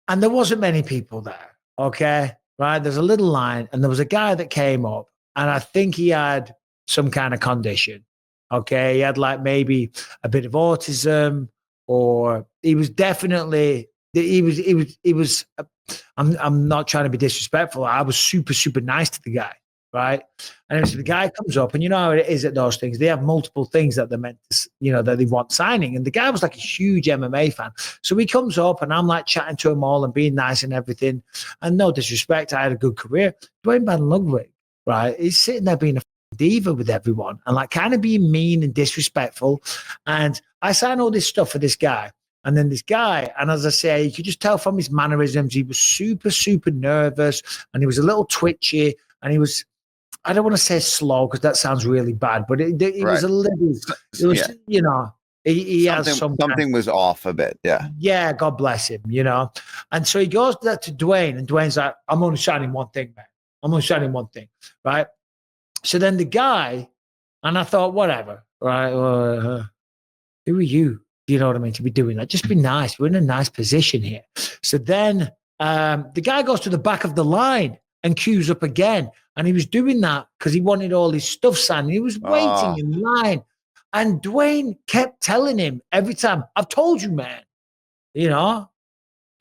S3: And there wasn't many people there, okay? Right? There's a little line, and there was a guy that came up, and I think he had some kind of condition, okay? He had like maybe a bit of autism, or he was definitely, I'm not trying to be disrespectful. I was super, super nice to the guy, right? And so the guy comes up, and you know how it is at those things. They have multiple things that they're meant to, you know, that they want signing. And the guy was like a huge MMA fan. So he comes up, and I'm like chatting to them all and being nice and everything. And no disrespect, I had a good career. Dwayne Van Ludwig, right? He's sitting there being a diva with everyone and like kind of being mean and disrespectful. And I signed all this stuff for this guy. And then this guy, and as I say, you could just tell from his mannerisms, he was super, super nervous, and he was a little twitchy, and he was, I don't want to say slow because that sounds really bad, but it was a little, it was, you know, He has
S4: something was off a bit. Yeah.
S3: Yeah, God bless him, And so he goes to Dwayne, and Dwayne's like, I'm only signing one thing, man. I'm only signing one thing, right? So then the guy, and I thought, whatever, right? Who are you? You know what I mean? To be doing that. Just be nice. We're in a nice position here. So then the guy goes to the back of the line and queues up again. And he was doing that because he wanted all his stuff signed. He was waiting in line. And Dwayne kept telling him every time, I've told you, man, And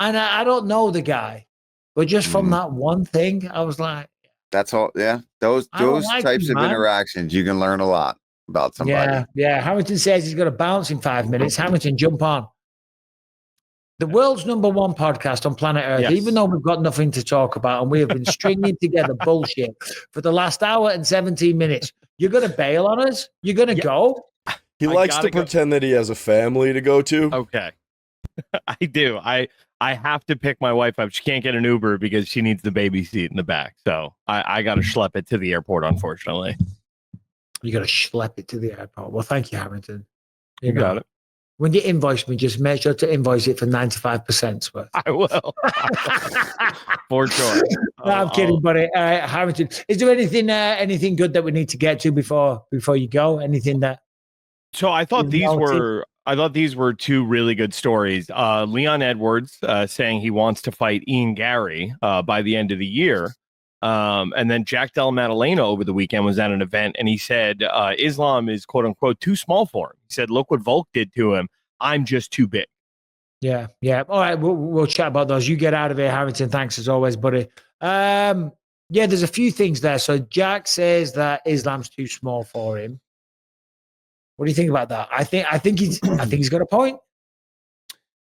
S3: I don't know the guy. But just from that one thing, I was like,
S4: that's all. Yeah. Those types of interactions, you can learn a lot about somebody.
S3: Yeah. Harrington says he's got to bounce in 5 minutes. Harrington, jump on. The world's #1 podcast on planet Earth, even though we've got nothing to talk about and we have been stringing together bullshit for the last hour and 17 minutes. You're going to bail on us? You're going to go?
S5: He likes to pretend that he has a family to go to.
S6: Okay. I do. I have to pick my wife up. She can't get an Uber because she needs the baby seat in the back. So I got to schlep it to the airport, unfortunately.
S3: You got to schlep it to the airport. Well, thank you, Harrington.
S6: You got it.
S3: When you invoice me, just make sure to invoice it for 95% worth.
S6: I will. For sure.
S3: No, I'm kidding, buddy. Harrington, is there anything good that we need to get to before you go? Anything that?
S6: So I thought these were two really good stories. Leon Edwards saying he wants to fight Ian Gary by the end of the year. And then Jack Della Maddalena over the weekend was at an event, and he said Islam is, quote unquote, too small for him. He said, look what Volk did to him. I'm just too big.
S3: Yeah. All right, we'll chat about those. You get out of here, Harrington. Thanks as always, buddy. There's a few things there. So Jack says that Islam's too small for him. What do you think about that? I think he's got a point.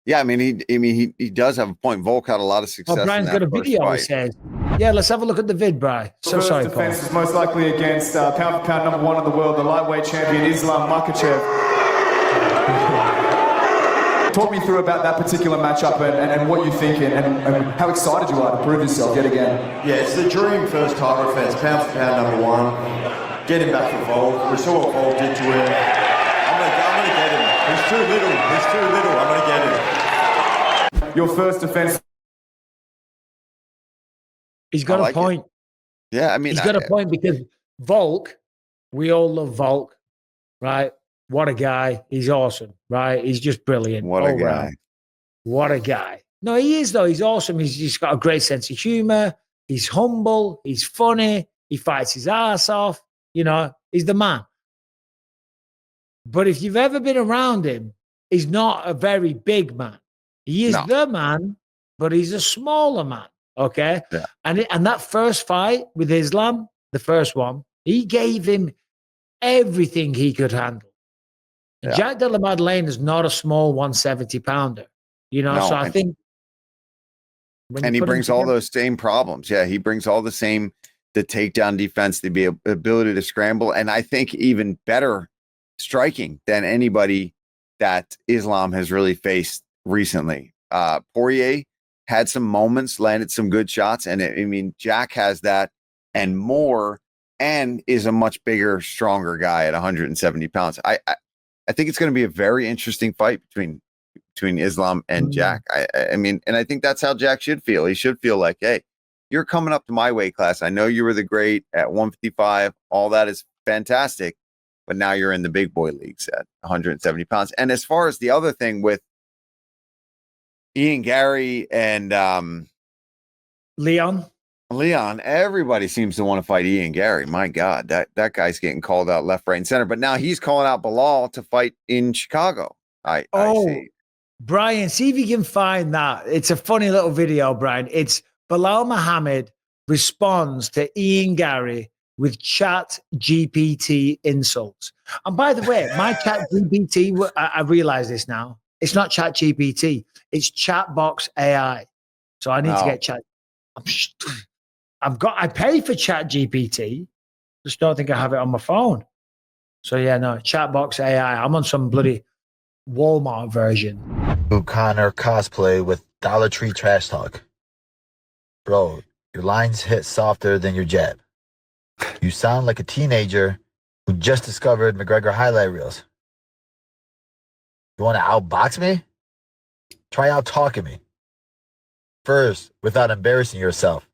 S4: Yeah, I mean he does have a point. Volk had a lot of success.
S3: Oh, Brian's got a video. He says, "Yeah, let's have a look at the vid, Brian." So sorry, Paul.
S7: Defense is most likely against pound for pound #1 in the world, the lightweight champion Islam Makhachev. Talk me through about that particular matchup and what you think and how excited you are to prove yourself yet again.
S9: Yeah, it's the dream first title defense, pound for pound #1. Get him back for Volk. We saw what Volk did to him. I'm gonna get him. He's too little. I'm gonna get him.
S7: Your first defense.
S3: He's got a point.
S4: Yeah, I mean,
S3: he's got a point because Volk, we all love Volk, right? What a guy. He's awesome, right? He's just brilliant.
S4: What a guy.
S3: What a guy. No, he is, though. He's awesome. He's got a great sense of humor. He's humble. He's funny. He fights his ass off. He's the man. But if you've ever been around him, he's not a very big man. He is the man, but he's a smaller man. Okay.
S4: Yeah.
S3: And that first fight with Islam, the first one, he gave him everything he could handle. Yeah. Jack Della Maddalena is not a small 170 pounder, so I think.
S4: And he brings all those same problems. Yeah. He brings all the takedown defense, the ability to scramble. And I think even better striking than anybody that Islam has really faced recently. Poirier had some moments, landed some good shots. And Jack has that and more, and is a much bigger, stronger guy at 170 pounds. I think it's going to be a very interesting fight between Islam and Jack. And I think that's how Jack should feel. He should feel like, hey, you're coming up to my weight class. I know you were the great at 155. All that is fantastic. But now you're in the big boy leagues at 170 pounds. And as far as the other thing with Ian Gary and
S3: Leon,
S4: everybody seems to want to fight Ian Gary. My God, that guy's getting called out left, right, and center. But now he's calling out Belal to fight in Chicago. I see.
S3: Brian, see if you can find that. It's a funny little video, Brian. It's Belal Muhammad responds to Ian Gary with Chat GPT insults. And by the way, my Chat GPT, I realize this now. It's not Chat GPT. It's Chatbox AI. So I need to get Chat. I pay for Chat GPT. Just don't think I have it on my phone. So Chatbox AI. I'm on some bloody Walmart version.
S10: Connor cosplay with Dollar Tree trash talk. Bro, your lines hit softer than your jab. You sound like a teenager who just discovered McGregor highlight reels. You want to outbox me? Try out talking me. First, without embarrassing yourself.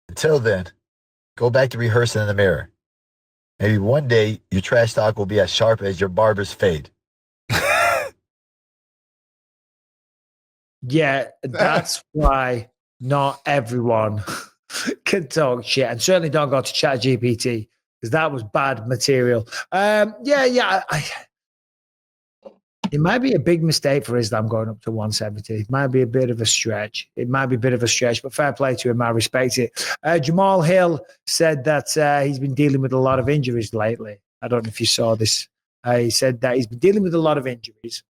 S10: Until then, go back to rehearsing in the mirror. Maybe one day your trash talk will be as sharp as your barber's fade.
S3: Yeah, that's why not everyone can talk shit, and certainly don't go to ChatGPT because that was bad material. It might be a big mistake for Islam going up to 170. It might be a bit of a stretch. But fair play to him. I respect it. Jamahal Hill said that he's been dealing with a lot of injuries lately. I don't know if you saw this. He said that he's been dealing with a lot of injuries.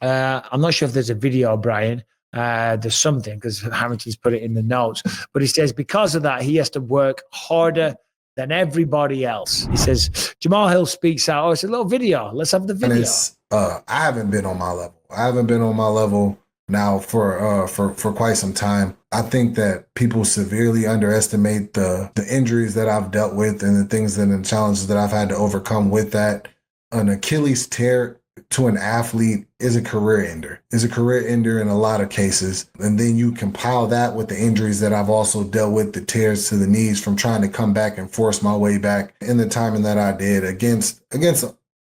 S3: I'm not sure if there's a video, Brian. There's something because Harrington's put it in the notes. But he says because of that, he has to work harder than everybody else. He says, Jamahal Hill speaks out. Oh, it's a little video. Let's have the video.
S11: I haven't been on my level. I haven't been on my level now for quite some time. I think that people severely underestimate the injuries that I've dealt with and the things and the challenges that I've had to overcome with that. An Achilles tear to an athlete is a career ender. Is a career ender in a lot of cases. And then you compile that with the injuries that I've also dealt with, the tears to the knees from trying to come back and force my way back in the timing that I did against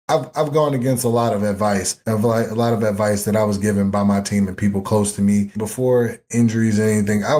S11: I've gone against a lot of advice, that I was given by my team and people close to me before injuries and anything. I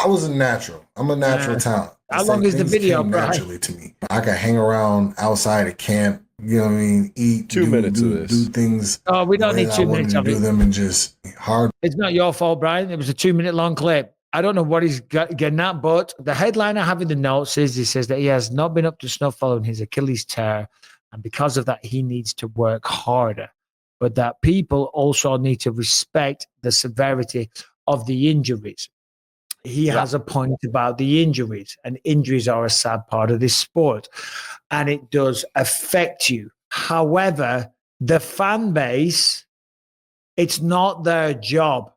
S11: was a natural. I'm a natural talent.
S3: How long is the video, Brian?
S11: Naturally to me. I could hang around outside of camp, you know what I mean, eat,
S5: 2 minutes of this.
S11: do things.
S3: Oh, we don't need 2 minutes of
S11: do
S3: it.
S11: them and just hard.
S3: It's not your fault, Brian. It was a 2-minute long clip. I don't know what he's getting at, but the headline I have in the notes is he says that he has not been up to snuff following his Achilles tear. And because of that, he needs to work harder. But that people also need to respect the severity of the injuries. He has a point about the injuries, and injuries are a sad part of this sport. And it does affect you. However, the fan base, it's not their job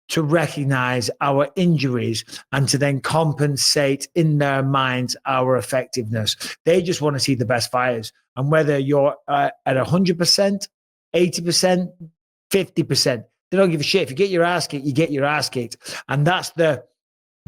S3: to recognize our injuries and to then compensate in their minds our effectiveness. They just want to see the best fighters. And whether you're at 100%, 80%, 50%, they don't give a shit. If you get your ass kicked, you get your ass kicked. And that's the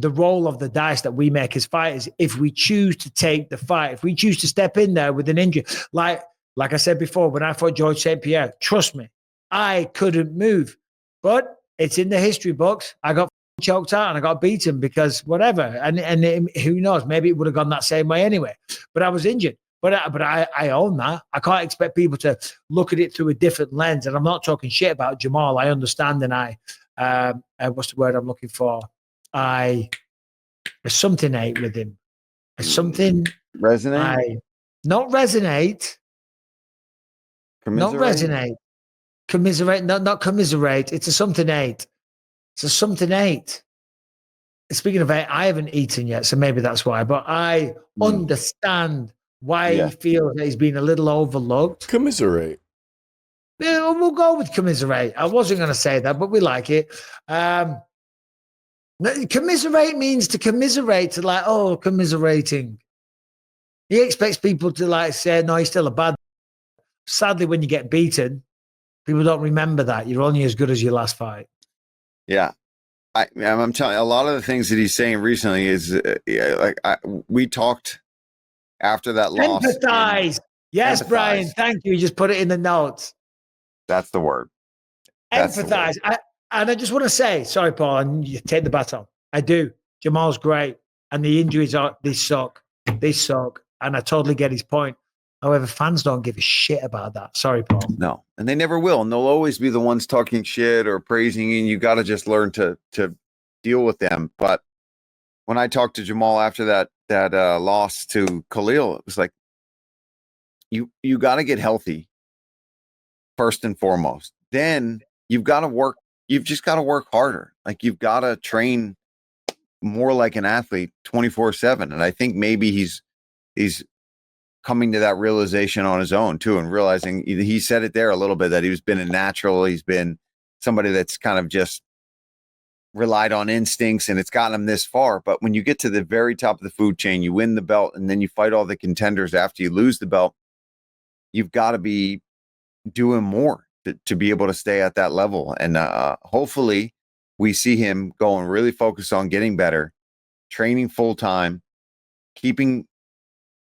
S3: roll of the dice that we make as fighters. If we choose to take the fight, if we choose to step in there with an injury, like I said before, when I fought George St. Pierre, trust me, I couldn't move. But it's in the history books. I got choked out and I got beaten because whatever. And who knows? Maybe it would have gone that same way anyway. But I was injured. But I own that. I can't expect people to look at it through a different lens. And I'm not talking shit about Jamahal. I understand, and what's the word I'm looking for? There's something ate with him. There's something
S4: Resonate?
S3: Not resonate. Not resonate. Commiserate, not commiserate. It's a something eight. It's a something eight. Speaking of eight, I haven't eaten yet, so maybe that's why. But I understand why he feels that he's been a little overlooked.
S5: Commiserate.
S3: Yeah, we'll go with commiserate. I wasn't going to say that, but we like it. Commiserate means to commiserate, to like, oh, commiserating. He expects people to like say, no, he's still a bad. Sadly, when you get beaten, people don't remember that. You're only as good as your last fight.
S4: Yeah. I'm telling you, a lot of the things that he's saying recently is we talked after that loss.
S3: Empathize. Yes, empathize. Brian. Thank you. You just put it in the notes.
S4: That's the word.
S3: Empathize. And I just want to say, sorry, Paul, and you take the baton. I do. Jamal's great. And the injuries they suck. They suck. And I totally get his point. However, fans don't give a shit about that. Sorry, Paul.
S4: No, and they never will. And they'll always be the ones talking shit or praising you. And you got to just learn to deal with them. But when I talked to Jamahal after that loss to Khalil, it was like, you got to get healthy first and foremost. Then you've got to work. You've just got to work harder. Like you've got to train more like an athlete 24/7. And I think maybe he's coming to that realization on his own too, and realizing he said it there a little bit that he's been a natural. He's been somebody that's kind of just relied on instincts and it's gotten him this far. But when you get to the very top of the food chain, you win the belt and then you fight all the contenders after you lose the belt, you've got to be doing more. to be able to stay at that level. And hopefully we see him going really focused on getting better, training full time, keeping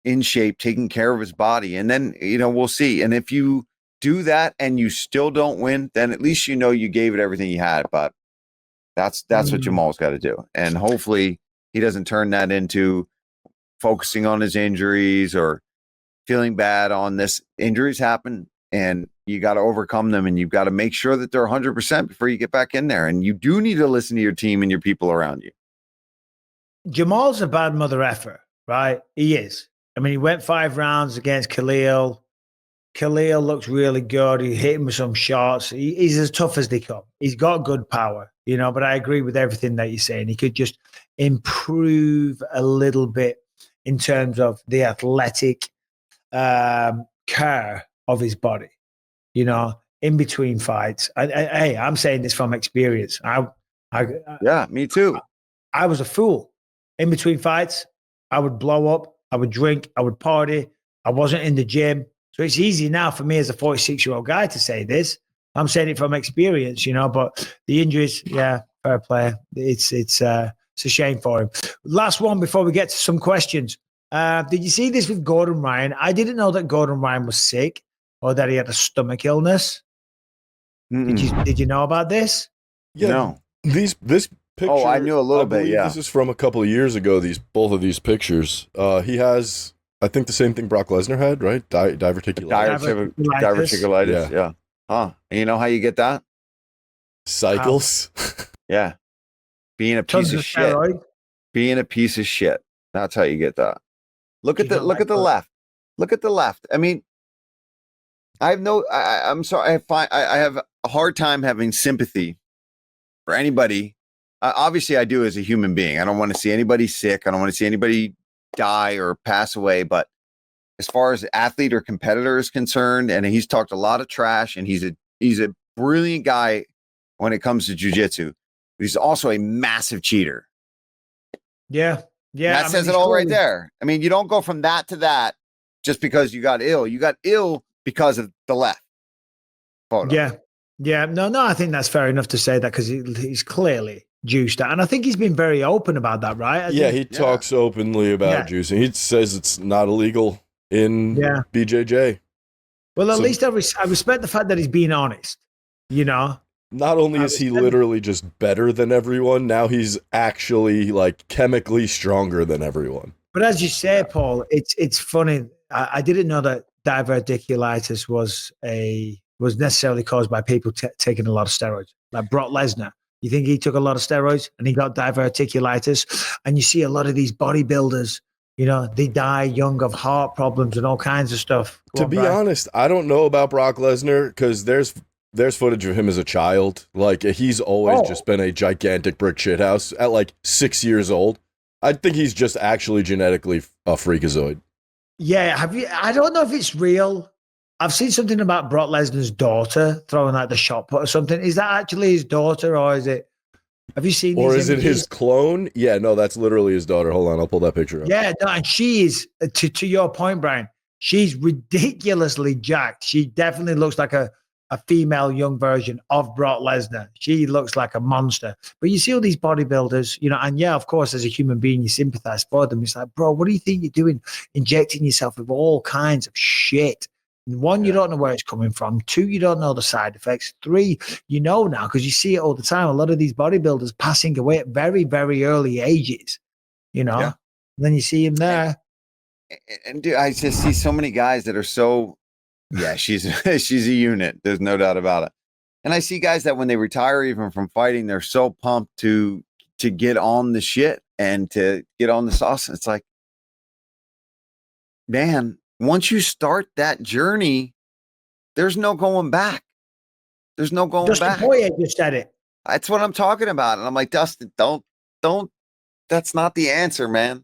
S4: in shape, taking care of his body. And then, we'll see. And if you do that and you still don't win, then at least you gave it everything you had. But that's what Jamal's got to do. And hopefully he doesn't turn that into focusing on his injuries or feeling bad on this. Injuries happen and you got to overcome them, and you've got to make sure that they're 100% before you get back in there. And you do need to listen to your team and your people around you.
S3: Jamal's a bad mother effer, right? He is. I mean, he went 5 rounds against Khalil. Khalil looks really good. He hit him with some shots. He's as tough as they come. He's got good power, but I agree with everything that you're saying. He could just improve a little bit in terms of the athletic care of his body, in between fights. Hey, I'm saying this from experience.
S4: Yeah, me too.
S3: I was a fool. In between fights, I would blow up. I would drink. I would party. I wasn't in the gym. So it's easy now for me as a 46-year-old guy to say this. I'm saying it from experience, but the injuries, yeah, fair play. It's a shame for him. Last one before we get to some questions. Did you see this with Gordan Ryan? I didn't know that Gordan Ryan was sick or that he had a stomach illness. Did you know about this?
S5: Yeah. No. This picture.
S4: Oh, I knew a little bit. Yeah.
S5: This is from a couple of years ago. Both of these pictures. He has, I think, the same thing Brock Lesnar had, right? Diverticulitis.
S4: Diverticulitis. Yeah. Huh. And you know how you get that?
S5: Cycles.
S4: Yeah. Being a piece of shit. Steroid. Being a piece of shit. That's how you get that. Look at the left. Look at the left. I mean, I'm sorry. I have a hard time having sympathy for anybody. Obviously, I do as a human being. I don't want to see anybody sick. I don't want to see anybody die or pass away. But as far as athlete or competitor is concerned, and he's talked a lot of trash, and he's a brilliant guy when it comes to jiu-jitsu. But he's also a massive cheater.
S3: Yeah. Yeah.
S4: That says it all right there. I mean, you don't go from that to that just because you got ill. You got ill because of the left photo.
S3: Yeah. Yeah. No, I think that's fair enough to say that because he's clearly juiced out. And I think he's been very open about that, right?
S5: He talks openly about juicing. He says it's not illegal in BJJ.
S3: Well, at least I respect the fact that he's being honest,
S5: Not only is he literally just better than everyone, now he's actually like chemically stronger than everyone.
S3: But as you say, Paul, it's funny. I didn't know that diverticulitis was necessarily caused by people taking a lot of steroids. Like Brock Lesnar, you think he took a lot of steroids and he got diverticulitis? And you see a lot of these bodybuilders, they die young of heart problems and all kinds of stuff.
S5: To be honest, I don't know about Brock Lesnar because there's footage of him as a child. Like, he's always just been a gigantic brick shithouse at like 6 years old. I think he's just actually genetically a freakazoid.
S3: Yeah. I don't know if it's real. I've seen something about Brock Lesnar's daughter throwing like the shot put or something. Is that actually his daughter or is it? Have you seen
S5: Or
S3: these
S5: is
S3: images?
S5: it his clone? Yeah, no, that's literally his daughter. Hold on, I'll pull that picture up.
S3: Yeah, no, and she is, to your point, Brian, she's ridiculously jacked. She definitely looks like a female young version of Brock Lesnar. She looks like a monster. But you see all these bodybuilders, and of course, as a human being, you sympathize for them. It's like, bro, what do you think you're doing? Injecting yourself with all kinds of shit. One, you don't know where it's coming from. 2, you don't know the side effects. 3, you know now because you see it all the time. A lot of these bodybuilders passing away at very, very early ages, And then you see him there.
S4: And dude, I just see so many guys that are so, she's a unit. There's no doubt about it. And I see guys that when they retire, even from fighting, they're so pumped to get on the shit and to get on the sauce. It's like, man, once you start that journey, there's no going back. There's no going back.
S3: Dustin Poirier just said it.
S4: That's what I'm talking about. And I'm like, Dustin, don't. That's not the answer, man.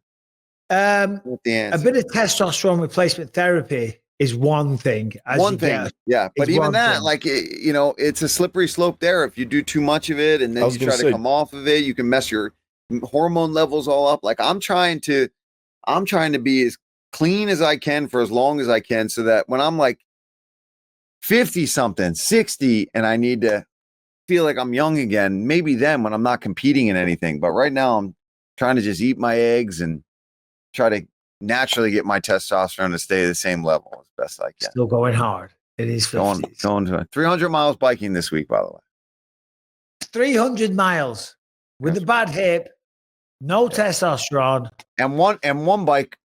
S3: A bit of testosterone replacement therapy is one thing.
S4: But even that, like, it's a slippery slope there. If you do too much of it and then you try to come off of it, you can mess your hormone levels all up. Like, I'm trying to be as clean as I can for as long as I can so that when I'm like 50 something, 60, and I need to feel like I'm young again. Maybe then when I'm not competing in anything. But right now I'm trying to just eat my eggs and try to naturally get my testosterone to stay at the same level as best I can.
S3: Still going hard. It is 50s.
S4: Going to 300 miles biking this week, by the way.
S3: 300 miles with a bad hip, no testosterone.
S4: And one bike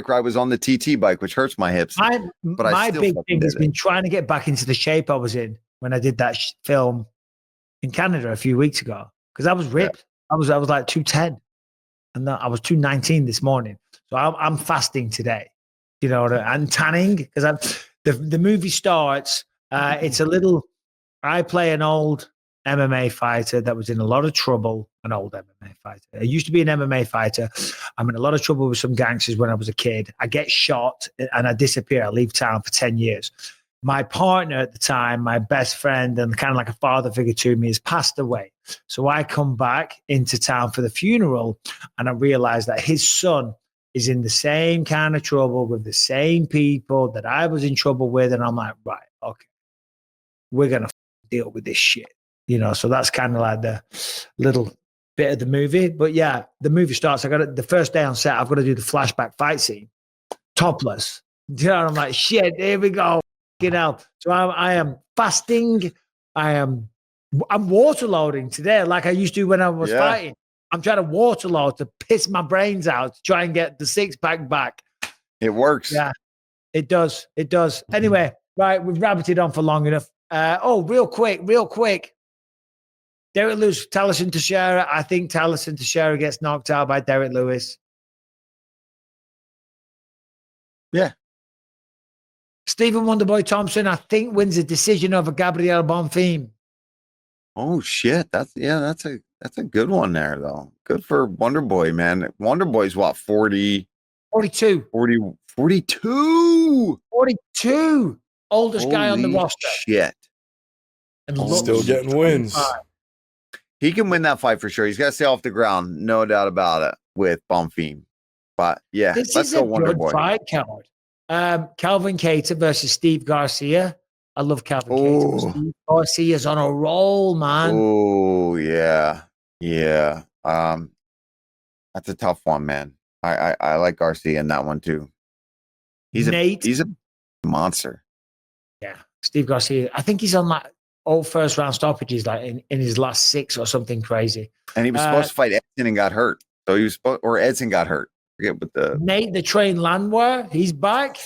S4: ride was on the TT bike, which hurts my hips.
S3: My big thing has been trying to get back into the shape I was in when I did that film in Canada a few weeks ago, because I was ripped. Yeah. I was like 210, and I was 219 this morning. So I'm fasting today, you know, and tanning because the movie starts. It's a little. I play an old MMA fighter that was in a lot of trouble. An old MMA fighter. I used to be an MMA fighter. I'm in a lot of trouble with some gangsters when I was a kid. I get shot and I disappear. I leave town for 10 years. My partner at the time, my best friend and kind of like a father figure to me, has passed away. So I come back into town for the funeral and I realize that his son is in the same kind of trouble with the same people that I was in trouble with. And I'm like, right, okay, we're going to deal with this shit. You know, so that's kind of like the little bit of the movie. But yeah, the movie starts. The first day on set, I've got to do the flashback fight scene, topless. You know, I'm like, shit, here we go. You know, so I am fasting. I'm water loading today, like I used to when I was fighting. I'm trying to water load to piss my brains out to try and get the 6-pack back.
S4: It works.
S3: Yeah, it does. It does. Anyway, right, we've rabbited on for long enough. Real quick. Derek Lewis, Tyson Fury. I think Tyson Fury gets knocked out by Derek Lewis.
S4: Yeah.
S3: Stephen Wonderboy Thompson, I think, wins a decision over Gabriel Bonfim.
S4: Oh shit. That's a good one there though. Good for Wonderboy, man. Wonderboy's what, 42.
S3: 42. Oldest guy on the roster.
S4: Shit.
S3: And
S5: still getting wins.
S4: He can win that fight for sure. He's got to stay off the ground, no doubt about it, with Bonfim. But yeah,
S3: this
S4: let's
S3: is
S4: go
S3: a good
S4: Wonderboy.
S3: fight card. Calvin Cater versus Steve Garcia. I love Calvin Cater. Steve Garcia's on a roll, man.
S4: Oh yeah, yeah. That's a tough one, man. I like Garcia in that one too. He's a monster.
S3: Yeah, Steve Garcia. I think he's on like all first round stoppages, like in his last 6 or something crazy.
S4: And he was supposed to fight Edson and got hurt. So he was Edson got hurt. I forget what the
S3: Nate the Train Landwehr. He's back.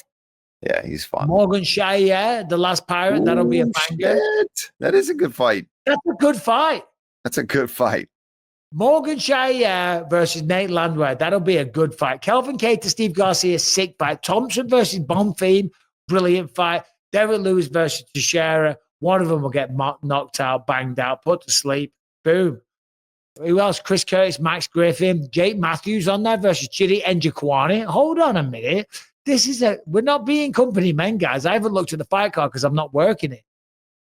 S4: Yeah, he's fun.
S3: Morgan Shaya, the last pirate.
S4: Ooh,
S3: that'll be a banger.
S4: Shit. That is a good fight.
S3: That's a good fight.
S4: That's a good fight.
S3: Morgan Shaya versus Nate Landwehr. That'll be a good fight. Kelvin Cater, Steve Garcia, sick fight. Thompson versus Bonfim, brilliant fight. Derek Lewis versus Teixeira. One of them will get knocked out, banged out, put to sleep. Boom. Who else? Chris Curtis, Max Griffin, Jake Matthews on there versus Chidi Njokuani. Hold on a minute. We're not being company men, guys. I haven't looked at the fight card because I'm not working it.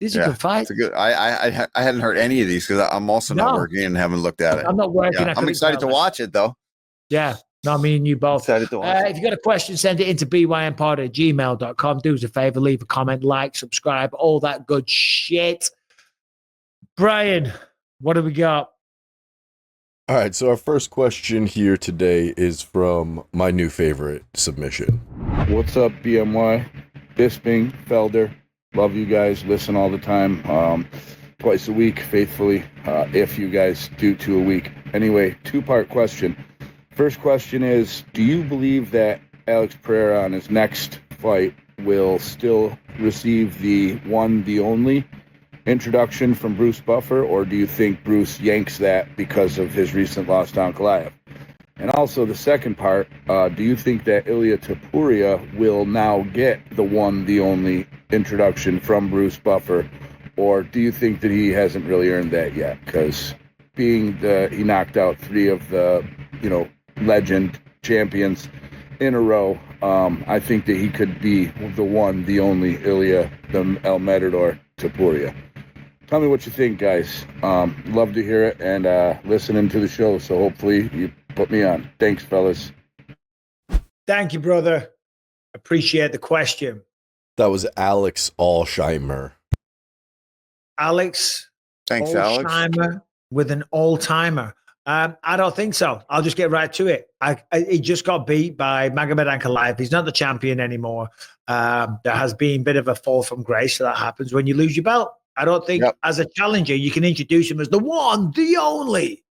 S3: This is a good fight.
S4: It's a good. I hadn't heard any of these because I'm also not working and haven't looked at it.
S3: I'm not working.
S4: Yeah, I'm excited to watch it though.
S3: Yeah. No, me and you both.
S4: Excited to watch
S3: if you got a question, send it into bympod@gmail.com. Do us a favor, leave a comment, like, subscribe, all that good shit. Brian, what do we got?
S5: All right, so our first question here today is from my new favorite submission.
S12: What's up, BMY? Bisping, Felder. Love you guys. Listen all the time. Twice a week, faithfully, if you guys do 2 a week. Anyway, 2-part question. First question is, do you believe that Alex Pereira on his next fight will still receive the one, the only introduction from Bruce Buffer, or do you think Bruce yanks that because of his recent loss to Ankalaev? And also the second part, do you think that Ilia Topuria will now get the one, the only introduction from Bruce Buffer, or do you think that he hasn't really earned that yet? Because being he knocked out 3 of the, legend champions in a row, I think that he could be the one, the only Ilia, the El Matador Topuria. Tell me what you think, guys. Love to hear it and listening to the show. So hopefully you put me on. Thanks, fellas.
S3: Thank you, brother. Appreciate the question.
S5: That was Alex Allsheimer.
S3: Alex
S4: Thanks, Alex.
S3: Allsheimer with an all-timer. I don't think so. I'll just get right to it. He just got beat by Magomed Ankalaev. He's not the champion anymore. There has been a bit of a fall from grace, so that happens when you lose your belt. I don't think as a challenger you can introduce him as the one, the only.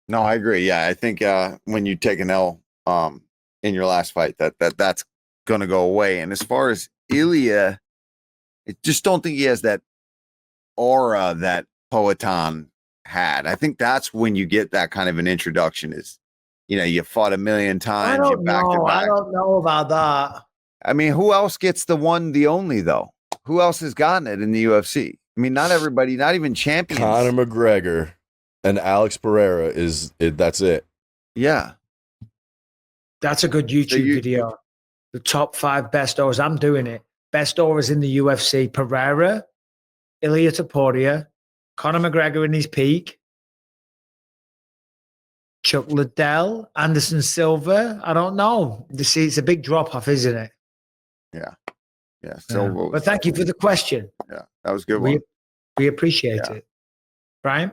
S4: No, I agree. Yeah, I think when you take an L in your last fight, that's going to go away. And as far as Ilya, I just don't think he has that aura that Poatan had. I think that's when you get that kind of an introduction is, you fought a million times.
S3: I don't know about that.
S4: I mean, who else gets the one, the only, though? Who else has gotten it in the UFC? I mean, not everybody, not even champions.
S5: Conor McGregor and Alex Pereira that's it.
S4: Yeah.
S3: That's a good YouTube video. The top 5 best overs. I'm doing it. Best overs in the UFC. Pereira, Ilia Topuria, Conor McGregor in his peak, Chuck Liddell, Anderson Silva. I don't know. It's a big drop off, isn't it?
S4: Yeah. Yeah. Silva.
S3: But thank you for the question.
S4: Yeah. That was a good one.
S3: We appreciate it. Brian?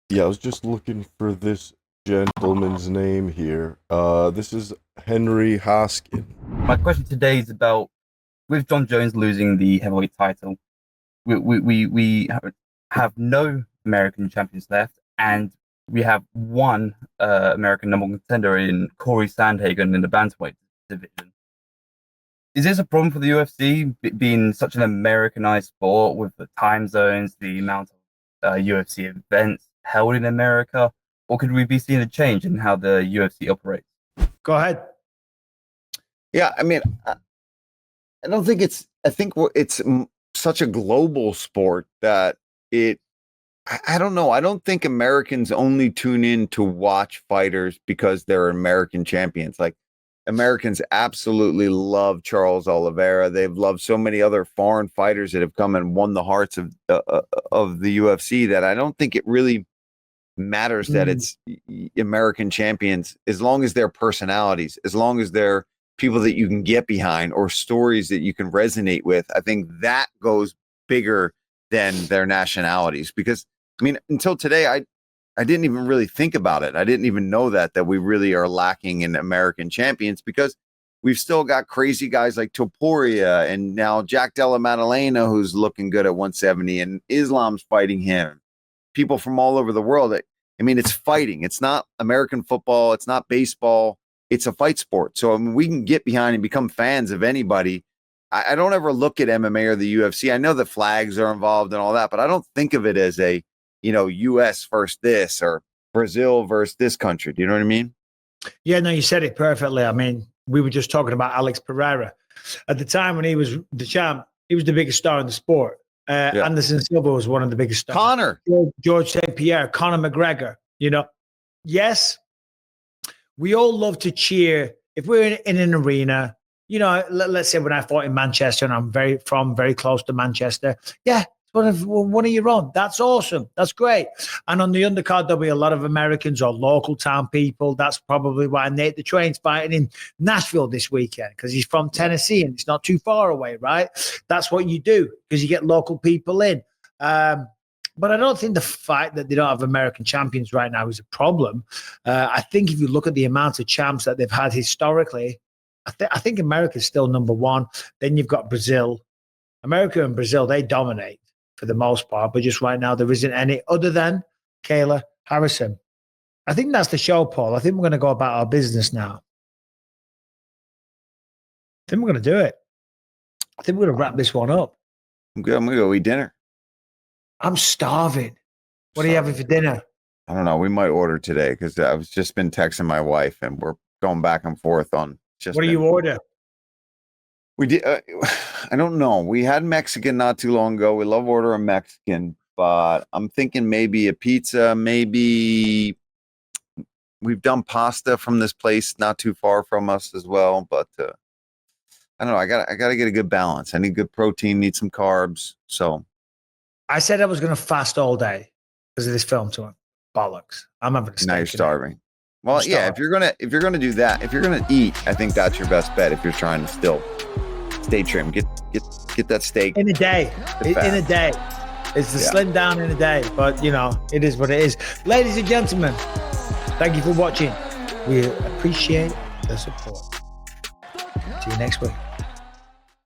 S5: Yeah, I was just looking for this gentleman's name here. This is Henry Hoskin.
S13: My question today is about, with John Jones losing the heavyweight title, we have no American champions left, and we have one American number 1 contender in Corey Sandhagen in the bantamweight division. Is this a problem for the UFC, being such an Americanized sport with the time zones, the amount of UFC events held in America, or could we be seeing a change in how the UFC operates?
S3: Go ahead.
S4: Yeah, I mean, I don't think I think it's such a global sport that I don't know. I don't think Americans only tune in to watch fighters because they're American champions. Like, Americans absolutely love Charles Oliveira. They've loved so many other foreign fighters that have come and won the hearts of the UFC that I don't think it really matters that it's American champions, as long as they're personalities, as long as they're people that you can get behind or stories that you can resonate with. I think that goes bigger than their nationalities, because I mean, until today, I didn't even really think about it. I didn't even know that we really are lacking in American champions, because we've still got crazy guys like Topuria and now Jack Della Maddalena, who's looking good at 170, and Islam's fighting him. People from all over the world. I mean, it's fighting. It's not American football. It's not baseball. It's a fight sport. So I mean, we can get behind and become fans of anybody. I don't ever look at MMA or the UFC. I know that flags are involved and all that, but I don't think of it as a, U.S. versus this or Brazil versus this country. Do you know what I mean?
S3: Yeah, no, you said it perfectly. I mean, we were just talking about Alex Pereira. At the time when he was the champ, he was the biggest star in the sport. Anderson Silva was one of the biggest stars.
S4: Connor.
S3: George St. Pierre, Conor McGregor. Yes, we all love to cheer. If we're in an arena, let's say when I fought in Manchester, and I'm very close to Manchester. Yeah, it's one of your own. That's awesome. That's great. And on the undercard, there'll be a lot of Americans or local town people. That's probably why Nate the Train's fighting in Nashville this weekend, because he's from Tennessee and it's not too far away, right? That's what you do, because you get local people in. But I don't think the fact that they don't have American champions right now is a problem. I think if you look at the amount of champs that they've had historically, I think America's still number 1. Then you've got Brazil. America and Brazil, they dominate for the most part, but just right now there isn't any other than Kayla Harrison. I think that's the show, Paul. I think we're going to go about our business now. I think we're going to do it. I think we're going to wrap this one up.
S4: I'm going to go eat dinner.
S3: I'm starving. What are you having for dinner?
S4: I don't know. We might order today, because I've just been texting my wife and we're going back and forth on just.
S3: What do you order?
S4: We did. I don't know. We had Mexican not too long ago. We love ordering Mexican, but I'm thinking maybe a pizza. Maybe we've done pasta from this place not too far from us as well. But I don't know. I got to get a good balance. I need good protein. Need some carbs. So
S3: I said I was going to fast all day because of this film tour. Bollocks. I'm having a steak.
S4: Now you're starving. Well, yeah, if you're gonna do that, if you're gonna eat, I think that's your best bet. If you're trying to still stay trim, get that steak
S3: in a day. It's to slim down in a day, but it is what it is. Ladies and gentlemen, thank you for watching. We appreciate the support. See you next week.